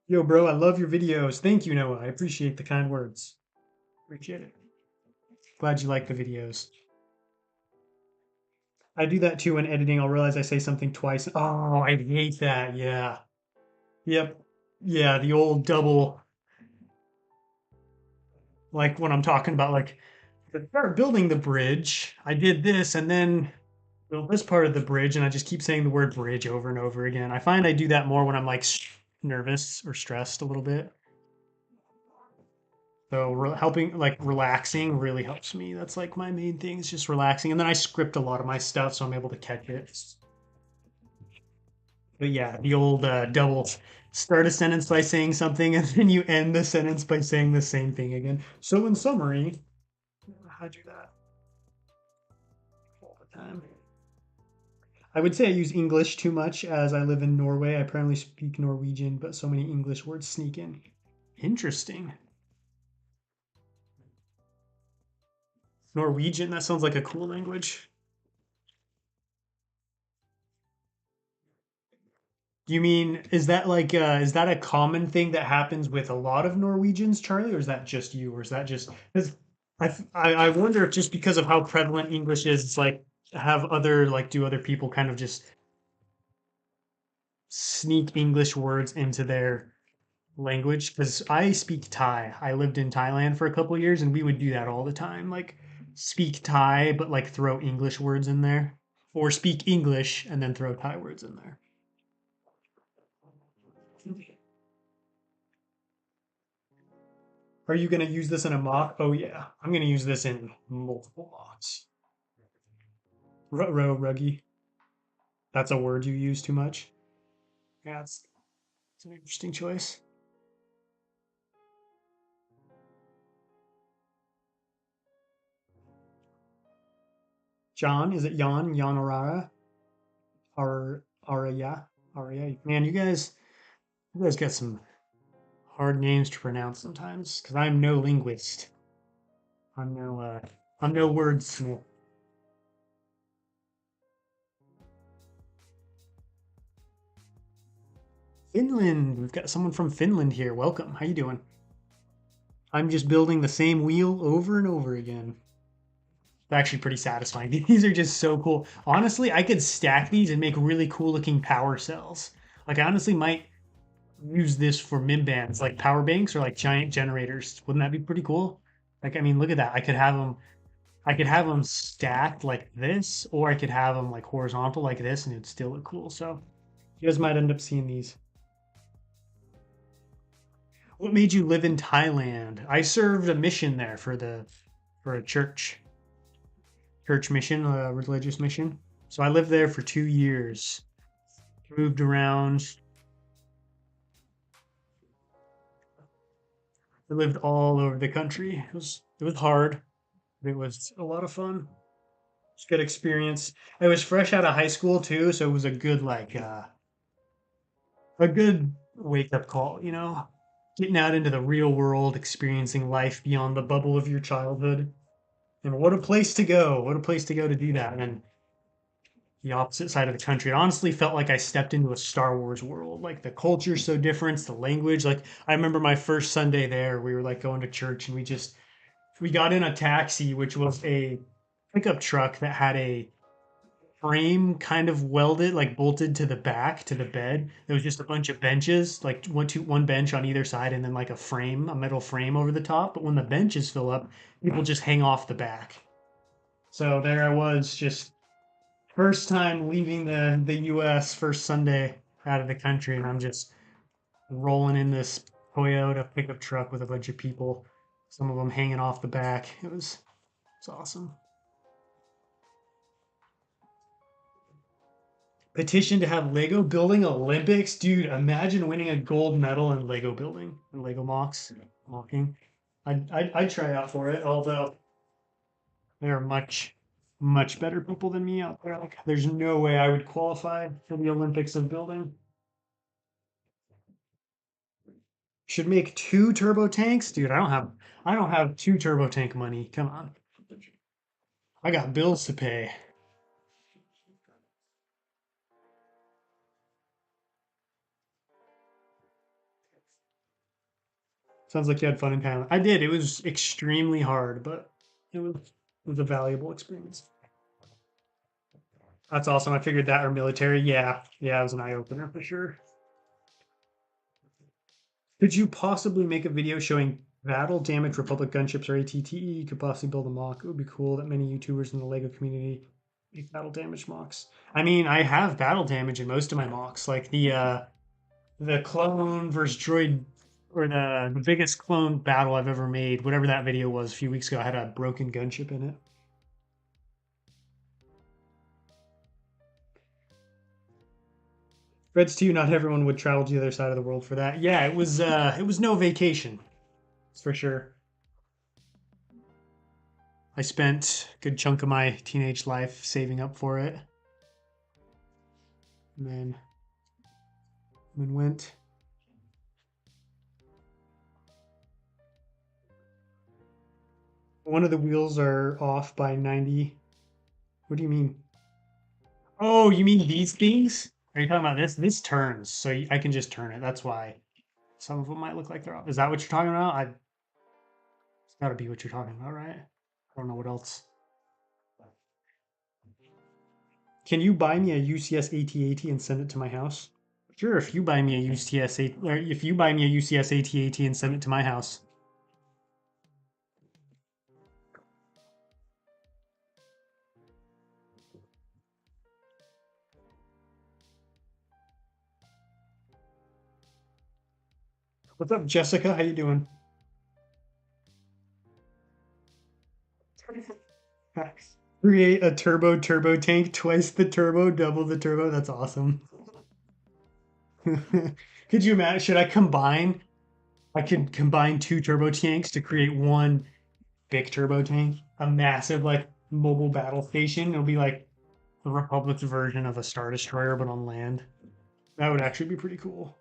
Yo, bro, I love your videos. Thank you, Noah. I appreciate the kind words. Appreciate it. Glad you like the videos. I do that too when editing. I'll realize I say something twice. Oh, I hate that. Yeah. Yep. Yeah, the old double, like when I'm talking about like start building the bridge. I did this and then built this part of the bridge, and I just keep saying the word bridge over and over again. I find I do that more when I'm like nervous or stressed a little bit. So helping, like relaxing, really helps me. That's like my main thing is just relaxing, and then I script a lot of my stuff, so I'm able to catch it. But yeah, the old double start a sentence by saying something, and then you end the sentence by saying the same thing again. So in summary, I do that all the time. I would say I use English too much as I live in Norway. I apparently speak Norwegian, but so many English words sneak in. Interesting. Norwegian, that sounds like a cool language. You mean, is that like is that a common thing that happens with a lot of Norwegians, Charlie, or is that just you, or is that just 'cause I wonder if just because of how prevalent English is, it's like have other like do other people kind of just sneak English words into their language? Because I speak Thai. I lived in Thailand for a couple years, and we would do that all the time, like speak Thai, but like throw English words in there, or speak English and then throw Thai words in there. Are you going to use this in a mock? Oh yeah, I'm going to use this in multiple mocks. Ruggy. That's a word you use too much. Yeah, it's an interesting choice. John, is it Jan? Jan Arara? Araya? Araya? Man, you guys got some hard names to pronounce sometimes, because I'm no linguist. I'm no, uh, I'm no wordsmith. Finland. We've got someone from Finland here. Welcome. How you doing? I'm just building the same wheel over and over again. actually pretty satisfying. These are just so cool. Honestly, I could stack these and make really cool looking power cells. Like I honestly might use this for min bands, like power banks or like giant generators. Wouldn't that be pretty cool? Like I mean, look at that. I could have them stacked like this, or I could have them like horizontal like this, and it'd still look cool. So you guys might end up seeing these. What made you live in Thailand? I served a mission there for a church mission, a religious mission. So I lived there for 2 years. Moved around. I lived all over the country. It was hard. But it was a lot of fun. It's a good experience. I was fresh out of high school too, so it was a good a good wake up call, you know, getting out into the real world, experiencing life beyond the bubble of your childhood. And what a place to go! What a place to go to do that. And the opposite side of the country. It honestly felt like I stepped into a Star Wars world. Like the culture's so different, the language. Like I remember my first Sunday there, we were like going to church and we got in a taxi, which was a pickup truck that had a frame kind of welded, like bolted to the back to the bed. There was just a bunch of benches, like one bench on either side, and then like a frame, a metal frame over the top. But when the benches fill up, people just hang off the back. So there I was, just first time leaving the U.S. first Sunday out of the country, and I'm just rolling in this Toyota pickup truck with a bunch of people, some of them hanging off the back. It's awesome. Petition to have Lego building Olympics, dude. Imagine winning a gold medal in Lego building and Lego mocks, mocking. I'd try out for it, although there are much better people than me out there. Like, there's no way I would qualify for the Olympics of building. Should make two turbo tanks, dude. I don't have two turbo tank money. Come on, I got bills to pay. Sounds like you had fun in Thailand. I did. It was extremely hard, but it was a valuable experience. That's awesome. I figured that or military. Yeah, yeah, it was an eye opener for sure. Could you possibly make a video showing battle damage Republic gunships or ATTE? You could possibly build a mock. It would be cool that many YouTubers in the Lego community make battle damage mocks. I mean, I have battle damage in most of my mocks, like the clone versus droid, or the biggest clone battle I've ever made. Whatever that video was a few weeks ago, I had a broken gunship in it. Reds too. Not everyone would travel to the other side of the world for that. Yeah, it was no vacation. That's for sure. I spent a good chunk of my teenage life saving up for it, and then went. One of the wheels are off by 90. What do you mean? Oh, you mean these things? Are you talking about this? This turns, so I can just turn it. That's why some of them might look like they're off. Is that what you're talking about? It's got to be what you're talking about, right? I don't know what else. Can you buy me a UCS AT-AT and send it to my house? Sure, if you buy me a UCS or if you buy me a UCS AT-AT and send it to my house. What's up, Jessica? How you doing? Create a turbo tank, twice the turbo, double the turbo. That's awesome. Could you imagine? Should I combine? I could combine two turbo tanks to create one big turbo tank, a massive like mobile battle station. It'll be like the Republic's version of a Star Destroyer, but on land. That would actually be pretty cool.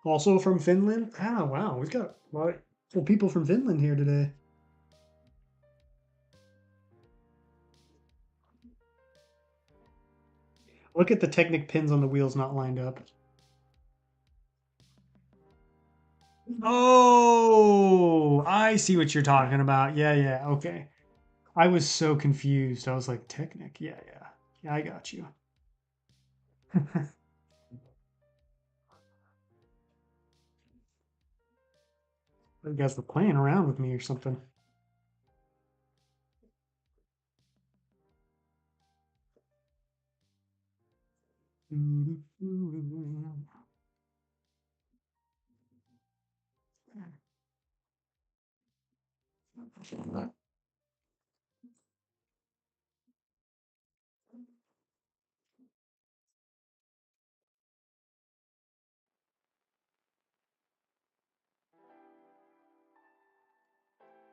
Also from Finland. Ah, wow, we've got a lot of people from Finland here today. Look at the Technic pins on the wheels not lined up. Oh, I see what you're talking about. Yeah, yeah, okay. I was so confused. I was like, Technic? Yeah, yeah. Yeah, I got you. You guys were playing around with me or something.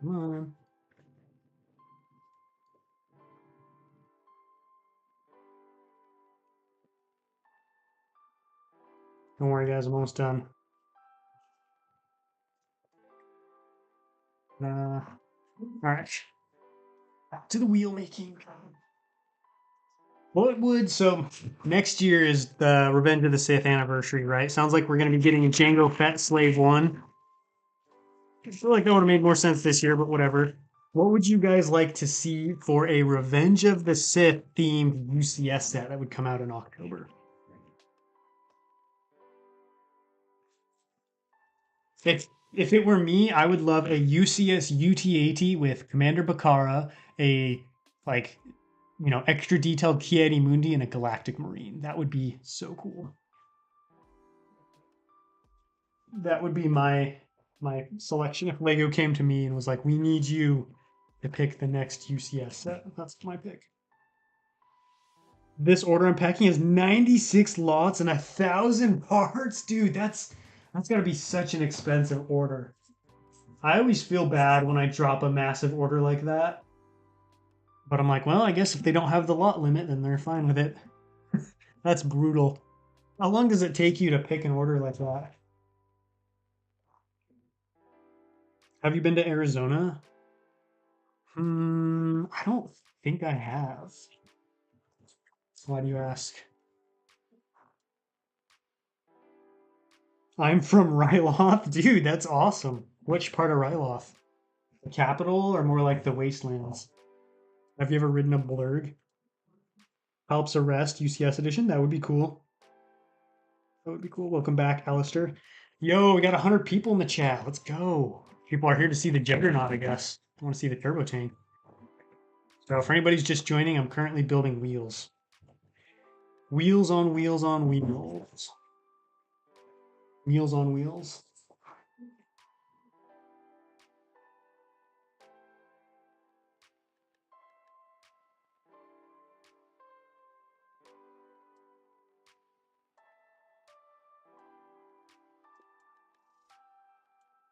Come on. Don't worry, guys. I'm almost done. All right. Back to the wheel making. What would so next year is the Revenge of the Sith anniversary, right? Sounds like we're going to be getting a Django Fett Slave 1. I feel like that would have made more sense this year, but whatever. What would you guys like to see for a Revenge of the Sith themed UCS set that would come out in October? If it were me, I would love a UCS UT-80 with Commander Bakara, a like extra detailed Kiadi Mundi, and a Galactic Marine. That would be so cool. That would be my selection if Lego came to me and was like, "We need you to pick the next UCS set." That's my pick. This order unpacking has 96 lots and 1,000 parts, dude. That's got to be such an expensive order. I always feel bad when I drop a massive order like that, but I'm like, well, I guess if they don't have the lot limit, then they're fine with it. That's brutal. How long does it take you to pick an order like that? Have you been to Arizona? I don't think I have. Why do you ask? I'm from Ryloth. Dude, that's awesome. Which part of Ryloth? The capital or more like the wastelands? Have you ever ridden a blurg? Helps Arrest UCS edition? That would be cool. That would be cool. Welcome back, Alistair. Yo, we got 100 people in the chat. Let's go. People are here to see the Juggernaut, I guess. I want to see the turbo tank. So for anybody's just joining, I'm currently building wheels. Wheels on wheels on wheels. Wheels on wheels.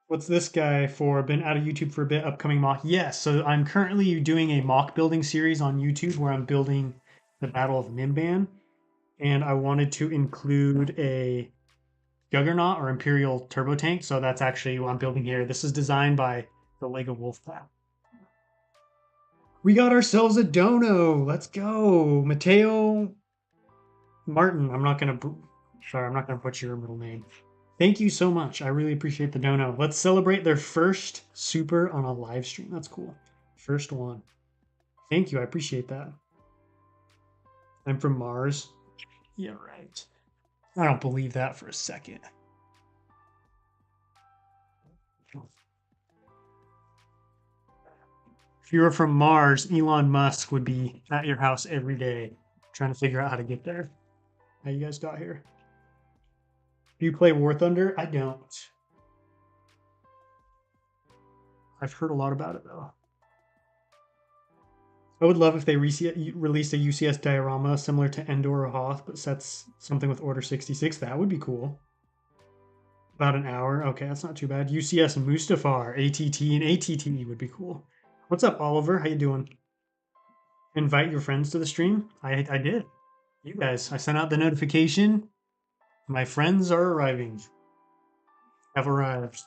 What's this guy for? Been out of YouTube for a bit, upcoming mock. Yes, so I'm currently doing a mock building series on YouTube where I'm building the Battle of Mimban, and I wanted to include a Juggernaut or Imperial turbo tank, so that's actually what I'm building here. This is designed by the Lego Wolfpack. We got ourselves a dono. Let's go. Mateo Martin. I'm not gonna put your middle name. Thank you so much. I really appreciate the dono. Let's celebrate their first super on a live stream. That's cool. First one. Thank you. I appreciate that. I'm from Mars. Yeah, right. I don't believe that for a second. If you were from Mars, Elon Musk would be at your house every day trying to figure out how to get there. How you guys got here? Do you play War Thunder? I don't. I've heard a lot about it though. I would love if they released a UCS diorama similar to Endor or Hoth, but sets something with Order 66. That would be cool. About an hour. Okay, that's not too bad. UCS Mustafar, ATT, and ATT would be cool. What's up, Oliver? How you doing? Invite your friends to the stream? I did. You guys, I sent out the notification. My friends are arriving. Have arrived.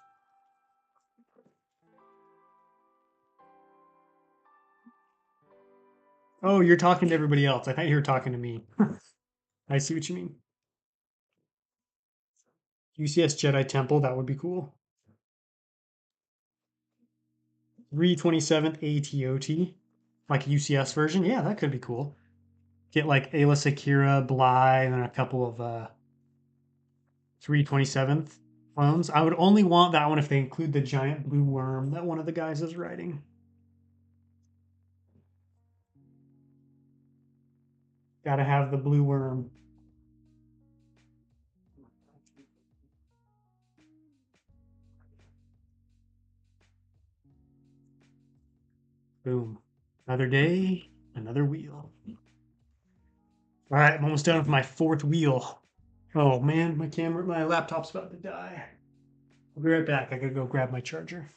Oh, you're talking to everybody else. I thought you were talking to me. I see what you mean. UCS Jedi Temple, that would be cool. 327th ATOT. like a UCS version. Yeah, that could be cool. Get like Ayla Sakura, Bly, and then a couple of 327th clones. I would only want that one if they include the giant blue worm that one of the guys is riding. Gotta have the blue worm. Boom. Another day, another wheel. All right, I'm almost done with my fourth wheel. Oh man, my laptop's about to die. I'll be right back. I gotta go grab my charger.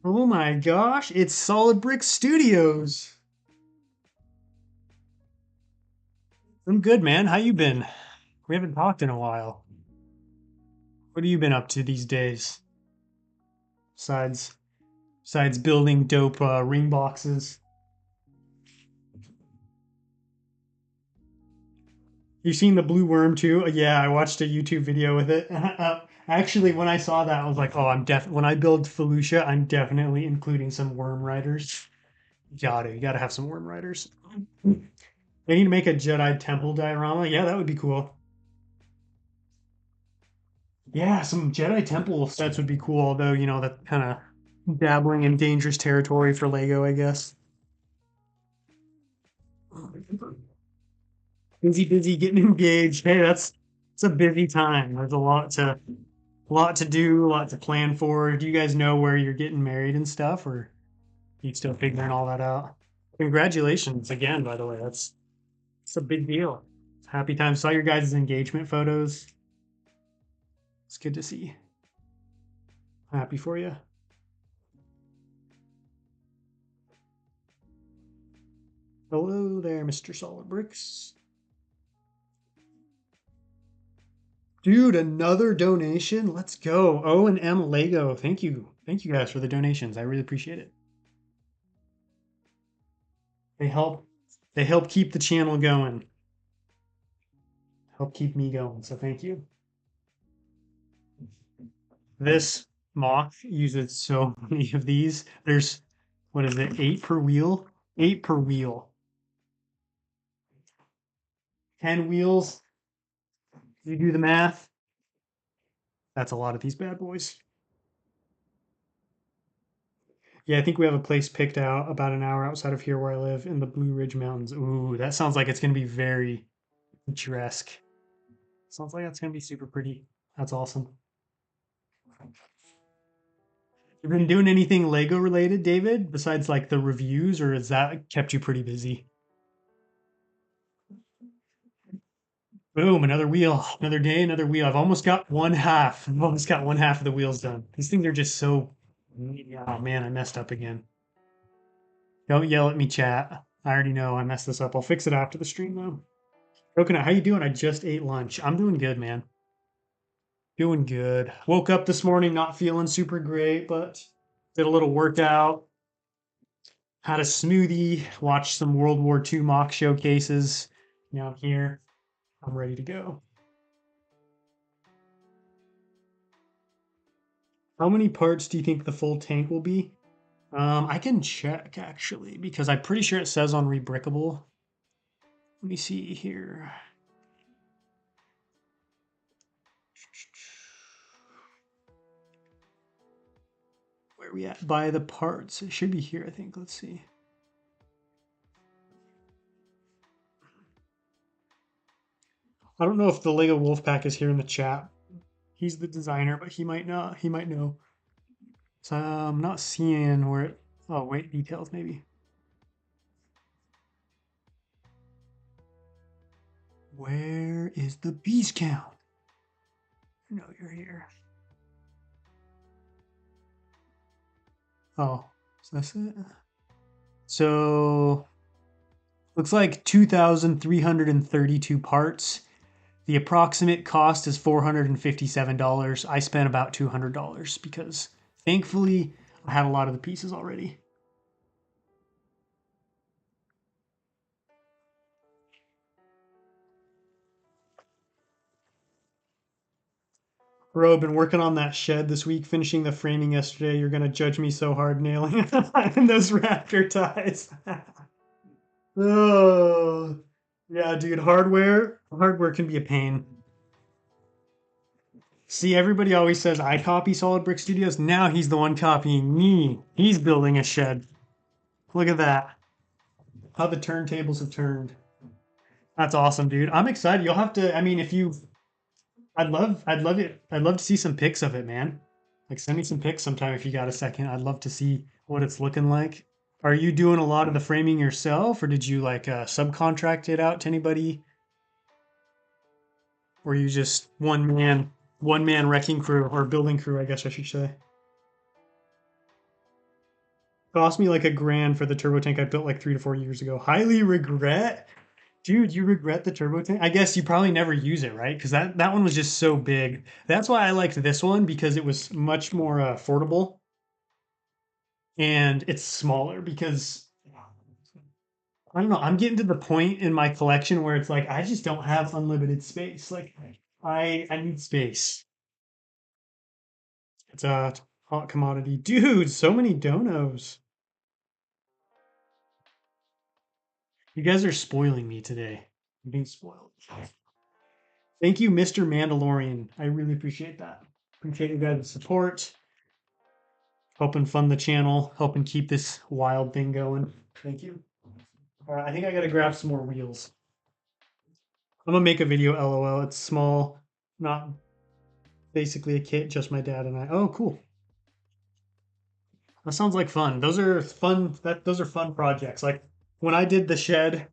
Oh my gosh, it's Solid Brick Studios. I'm good, man. How you been? We haven't talked in a while. What have you been up to these days? Besides besides building dope ring boxes. You seen the blue worm too? Yeah, I watched a YouTube video with it. Actually, when I saw that, I was like, "Oh, when I build Felucia, I'm definitely including some worm riders. You gotta have some worm riders. They need to make a Jedi Temple diorama. Yeah, that would be cool. Yeah, some Jedi Temple sets would be cool. Although that kind of dabbling in dangerous territory for Lego, I guess. Busy getting engaged. Hey, it's a busy time. There's a lot to do, a lot to plan for. Do you guys know where you're getting married and stuff, or are you still figuring all that out? Congratulations again, by the way. It's a big deal. Happy time. Saw your guys' engagement photos. It's good to see. Happy for you. Hello there, Mr. Solid Bricks. Dude, another donation. Let's go. O and M Lego. Thank you. Thank you guys for the donations. I really appreciate it. They help they help keep the channel going. Help keep me going. So thank you. This mock uses so many of these. There's what is it? 8 per wheel? 8 per wheel. 10 wheels. You do the math. That's a lot of these bad boys. Yeah, I think we have a place picked out about an hour outside of here where I live in the Blue Ridge Mountains. Ooh, that sounds like it's going to be very picturesque. Sounds like that's going to be super pretty. That's awesome. You been doing anything Lego related, David, besides like the reviews, or has that kept you pretty busy? Boom, another wheel, another day, another wheel. I've almost got one half. I've almost got one half of the wheels done. These things are just so. Oh man, I messed up again. Don't yell at me, chat. I already know I messed this up. I'll fix it after the stream though. Coconut, how you doing? I just ate lunch. I'm doing good, man. Doing good. Woke up this morning not feeling super great, but did a little workout. Had a smoothie. Watched some World War II mock showcases. Now I'm here. I'm ready to go. How many parts do you think the full tank will be? I can check actually because I'm pretty sure it says on Rebrickable. Let me see here. Where are we at? Buy the parts. It should be here, I think. Let's see. I don't know if the Lego Wolfpack is here in the chat. He's the designer, but he might not. He might know. So I'm not seeing where it. Oh, wait, details maybe. Where is the beast count? No, you're here. Oh, is this it? So looks like 2,332 parts. The approximate cost is $457. I spent about $200 because thankfully I had a lot of the pieces already. Bro, been working on that shed this week, finishing the framing yesterday. You're gonna judge me so hard nailing in those raptor ties. Oh, yeah, dude. Hardware can be a pain. See, everybody always says I copy Solid Brick Studios. Now he's the one copying me. He's building a shed. Look at that. How the turntables have turned. That's awesome, dude. I'm excited. You'll have to. I mean, if you, I'd love to see some pics of it, man. Like, send me some pics sometime if you got a second. I'd love to see what it's looking like. Are you doing a lot of the framing yourself, or did you like subcontract it out to anybody? Or you just one man wrecking crew or building crew, I guess I should say. Cost me like $1,000 for the turbo tank I built like 3 to 4 years ago. Highly regret. Dude, you regret the turbo tank? I guess you probably never use it, right? Because that one was just so big. That's why I liked this one because it was much more affordable and it's smaller because I don't know. I'm getting to the point in my collection where it's like I just don't have unlimited space. Like I need space. It's a hot commodity, dude. So many donos. You guys are spoiling me today. I'm being spoiled. Thank you, Mr. Mandalorian. I really appreciate that. Appreciate you guys' support. Helping fund the channel, helping keep this wild thing going. Thank you. All right, I think I gotta grab some more wheels. I'm gonna make a video, LOL. It's small, not basically a kit, just my dad and I. Oh, cool. That sounds like fun. Those are fun. Those are fun projects. Like when I did the shed,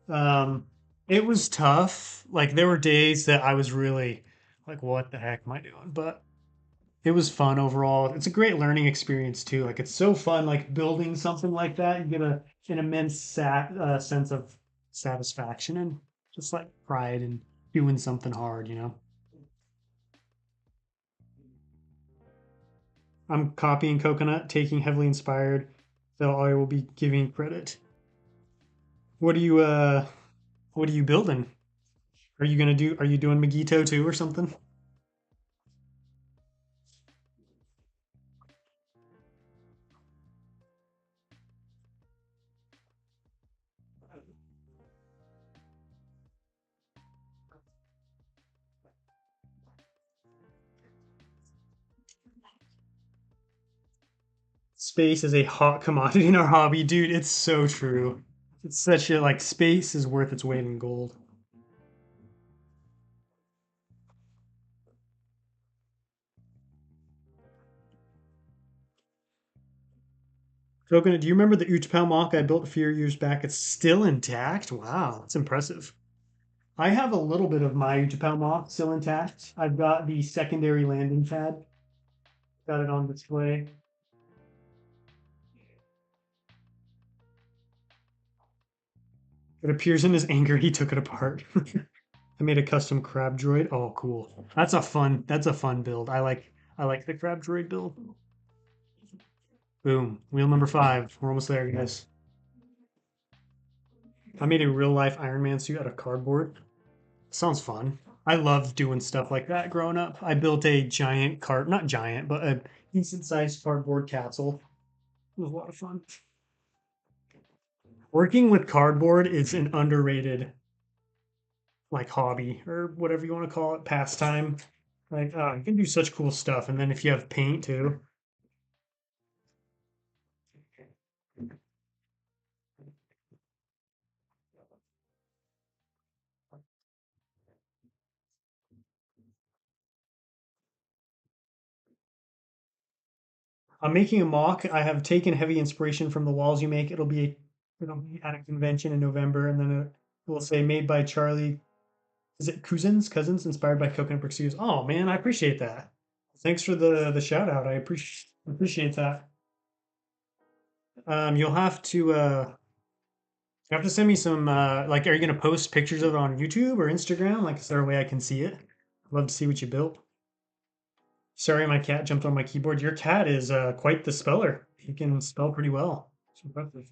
um, it was tough. Like there were days that I was really like, what the heck am I doing? But it was fun overall. It's a great learning experience too. Like it's so fun, like building something like that. You get an immense sense of satisfaction and just like pride in doing something hard. I'm copying Coconut, taking heavily inspired. So I will be giving credit. What are you what are you building? Are you doing Magito too or something? Space is a hot commodity in our hobby, dude. It's so true. It's such a like space is worth its weight in gold. Coconut, do you remember the Uchpal mock I built a few years back? It's still intact. Wow, that's impressive. I have a little bit of my Uchpal mock still intact. I've got the secondary landing pad. Got it on display. It appears in his anger he took it apart. I made a custom crab droid. Oh, cool. That's a fun build. I like the crab droid build. Boom. Wheel number 5. We're almost there, guys. I made a real life Iron Man suit out of cardboard. Sounds fun. I loved doing stuff like that growing up. I built a giant card, not giant, but a decent sized cardboard castle. It was a lot of fun. Working with cardboard is an underrated like hobby or whatever you want to call it, pastime. Like, you can do such cool stuff. And then if you have paint too, I'm making a mock. I have taken heavy inspiration from the walls you make. It'll be at a convention in November, and then it will say made by Charlie. Is it Cousins, inspired by Coconut Brick Studios. Oh man, I appreciate that. Thanks for the shout out. I appreciate that. You'll have to You have to send me some, like, are you going to post pictures of it on YouTube or Instagram? Like, is there a way I can see it? I'd love to see what you built. Sorry, my cat jumped on my keyboard. Your cat is quite the speller. He can spell pretty well. It's impressive.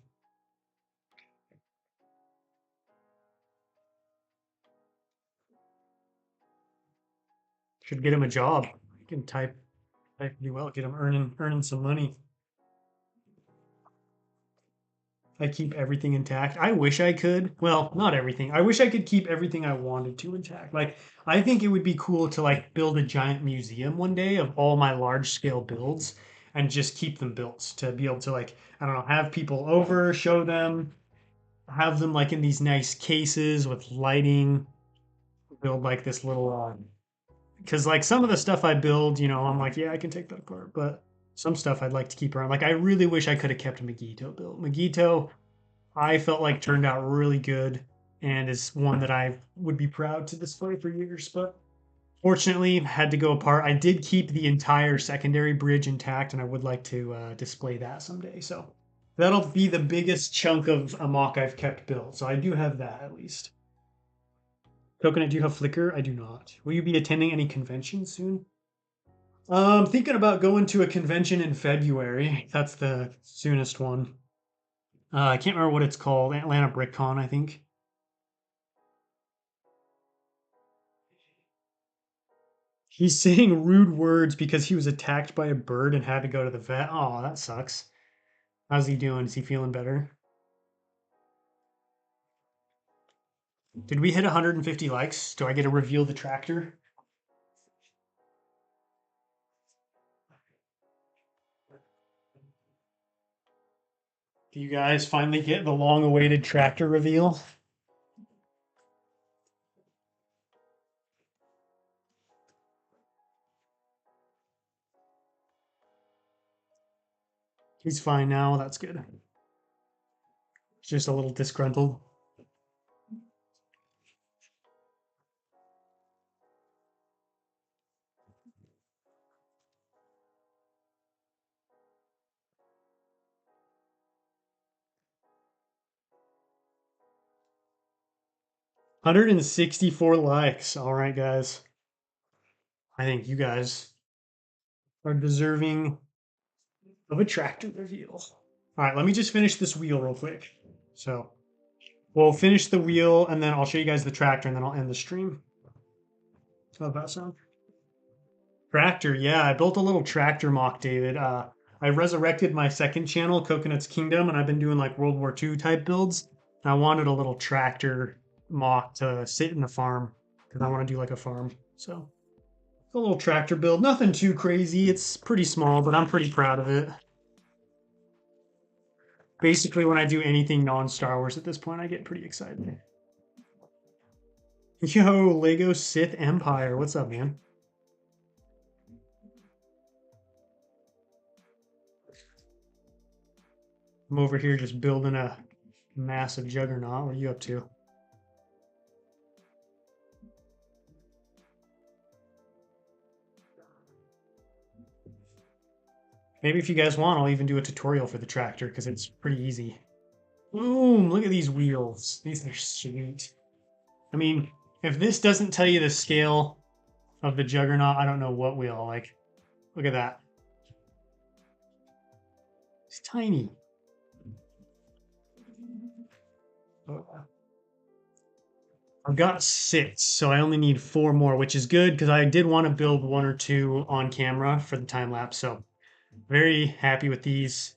Should get him a job. He can type pretty well. Get him earning some money. I keep everything intact. I wish I could. Well, not everything. I wish I could keep everything I wanted to intact. Like, I think it would be cool to like build a giant museum one day of all my large scale builds and just keep them built to be able to like, I don't know, have people over, show them, have them like in these nice cases with lighting, build like this little because like some of the stuff I build, you know, I'm like, yeah, I can take that apart, but some stuff I'd like to keep around. Like I really wish I could have kept a Megito built. Megito I felt like turned out really good and is one that I would be proud to display for years, but fortunately had to go apart. I did keep the entire secondary bridge intact and I would like to display that someday. So that'll be the biggest chunk of a mock I've kept built. So I do have that at least. Coconut, do you have Flickr? I do not. Will you be attending any conventions soon? Thinking about going to a convention in February. That's the soonest one. I can't remember what it's called. Atlanta BrickCon, I think. He's saying rude words because he was attacked by a bird and had to go to the vet. Oh, that sucks. How's he doing? Is he feeling better? Did we hit 150 likes? Do I get to reveal the tractor? Do you guys finally get the long-awaited tractor reveal? He's fine now. That's good. Just a little disgruntled. Hundred and 64 likes. All right, guys. I think you guys are deserving of a tractor reveal. All right, let me just finish this wheel real quick. So we'll finish the wheel and then I'll show you guys the tractor and then I'll end the stream. How's that sound? Tractor, yeah, I built a little tractor mock, David. I resurrected my second channel, Coconut's Kingdom, and I've been doing like World War II type builds. And I wanted a little tractor mock to sit in the farm because I want to do like a farm. So a little tractor build, nothing too crazy. It's pretty small, but I'm pretty proud of it. Basically, when I do anything non-Star Wars at this point, I get pretty excited. Yo, Lego Sith Empire, what's up, man? I'm over here just building a massive juggernaut. What are you up to? Maybe if you guys want, I'll even do a tutorial for the tractor because it's pretty easy. Boom! Look at these wheels. These are sweet. I mean, if this doesn't tell you the scale of the juggernaut, I don't know what will. Like, look at that. It's tiny. Oh. I've got 6, so I only need 4 more, which is good because I did want to build 1 or 2 on camera for the time lapse. So very happy with these.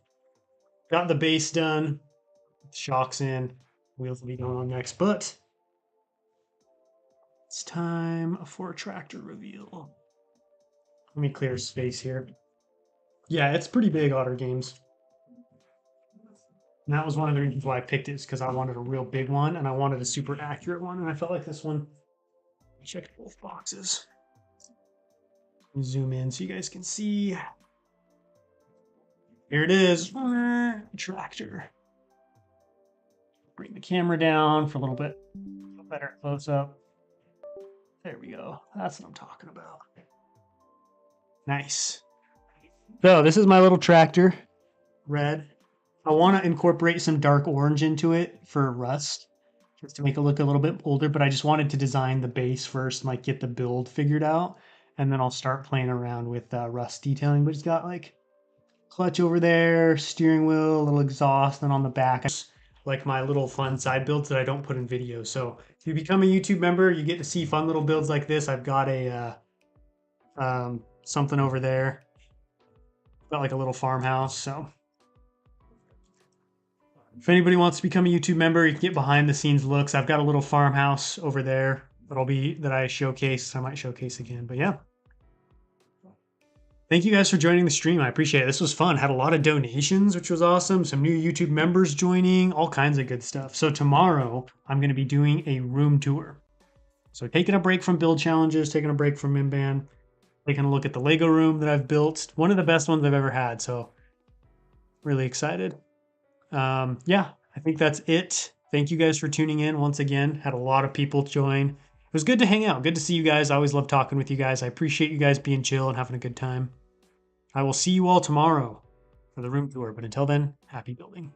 Got the base done. Shocks in. Wheels will be going on next, but it's time for a tractor reveal. Let me clear space here. Yeah, it's pretty big, Otter Games. And that was one of the reasons why I picked it, is because I wanted a real big one and I wanted a super accurate one, and I felt like this one checked both boxes. Zoom in so you guys can see. Here it is, tractor. Bring the camera down for a little bit better close up. There we go. That's what I'm talking about. Nice. So this is my little tractor, red. I want to incorporate some dark orange into it for rust, just to make it look a little bit older, but I just wanted to design the base first and like get the build figured out, and then I'll start playing around with rust detailing. But it's got like clutch over there, steering wheel, a little exhaust, and on the back, like my little fun side builds that I don't put in videos. So if you become a YouTube member, you get to see fun little builds like this. I've got a something over there, got like a little farmhouse. So if anybody wants to become a YouTube member, you can get behind the scenes looks. I've got a little farmhouse over there that I showcase. I might showcase again, but yeah. Thank you guys for joining the stream. I appreciate it. This was fun. Had a lot of donations, which was awesome. Some new YouTube members joining, all kinds of good stuff. So tomorrow I'm going to be doing a room tour. So taking a break from build challenges, taking a break from Minban, taking a look at the Lego room that I've built. One of the best ones I've ever had. So really excited. Yeah, I think that's it. Thank you guys for tuning in once again. Had a lot of people join. It was good to hang out. Good to see you guys. I always love talking with you guys. I appreciate you guys being chill and having a good time. I will see you all tomorrow for the room tour. But until then, happy building.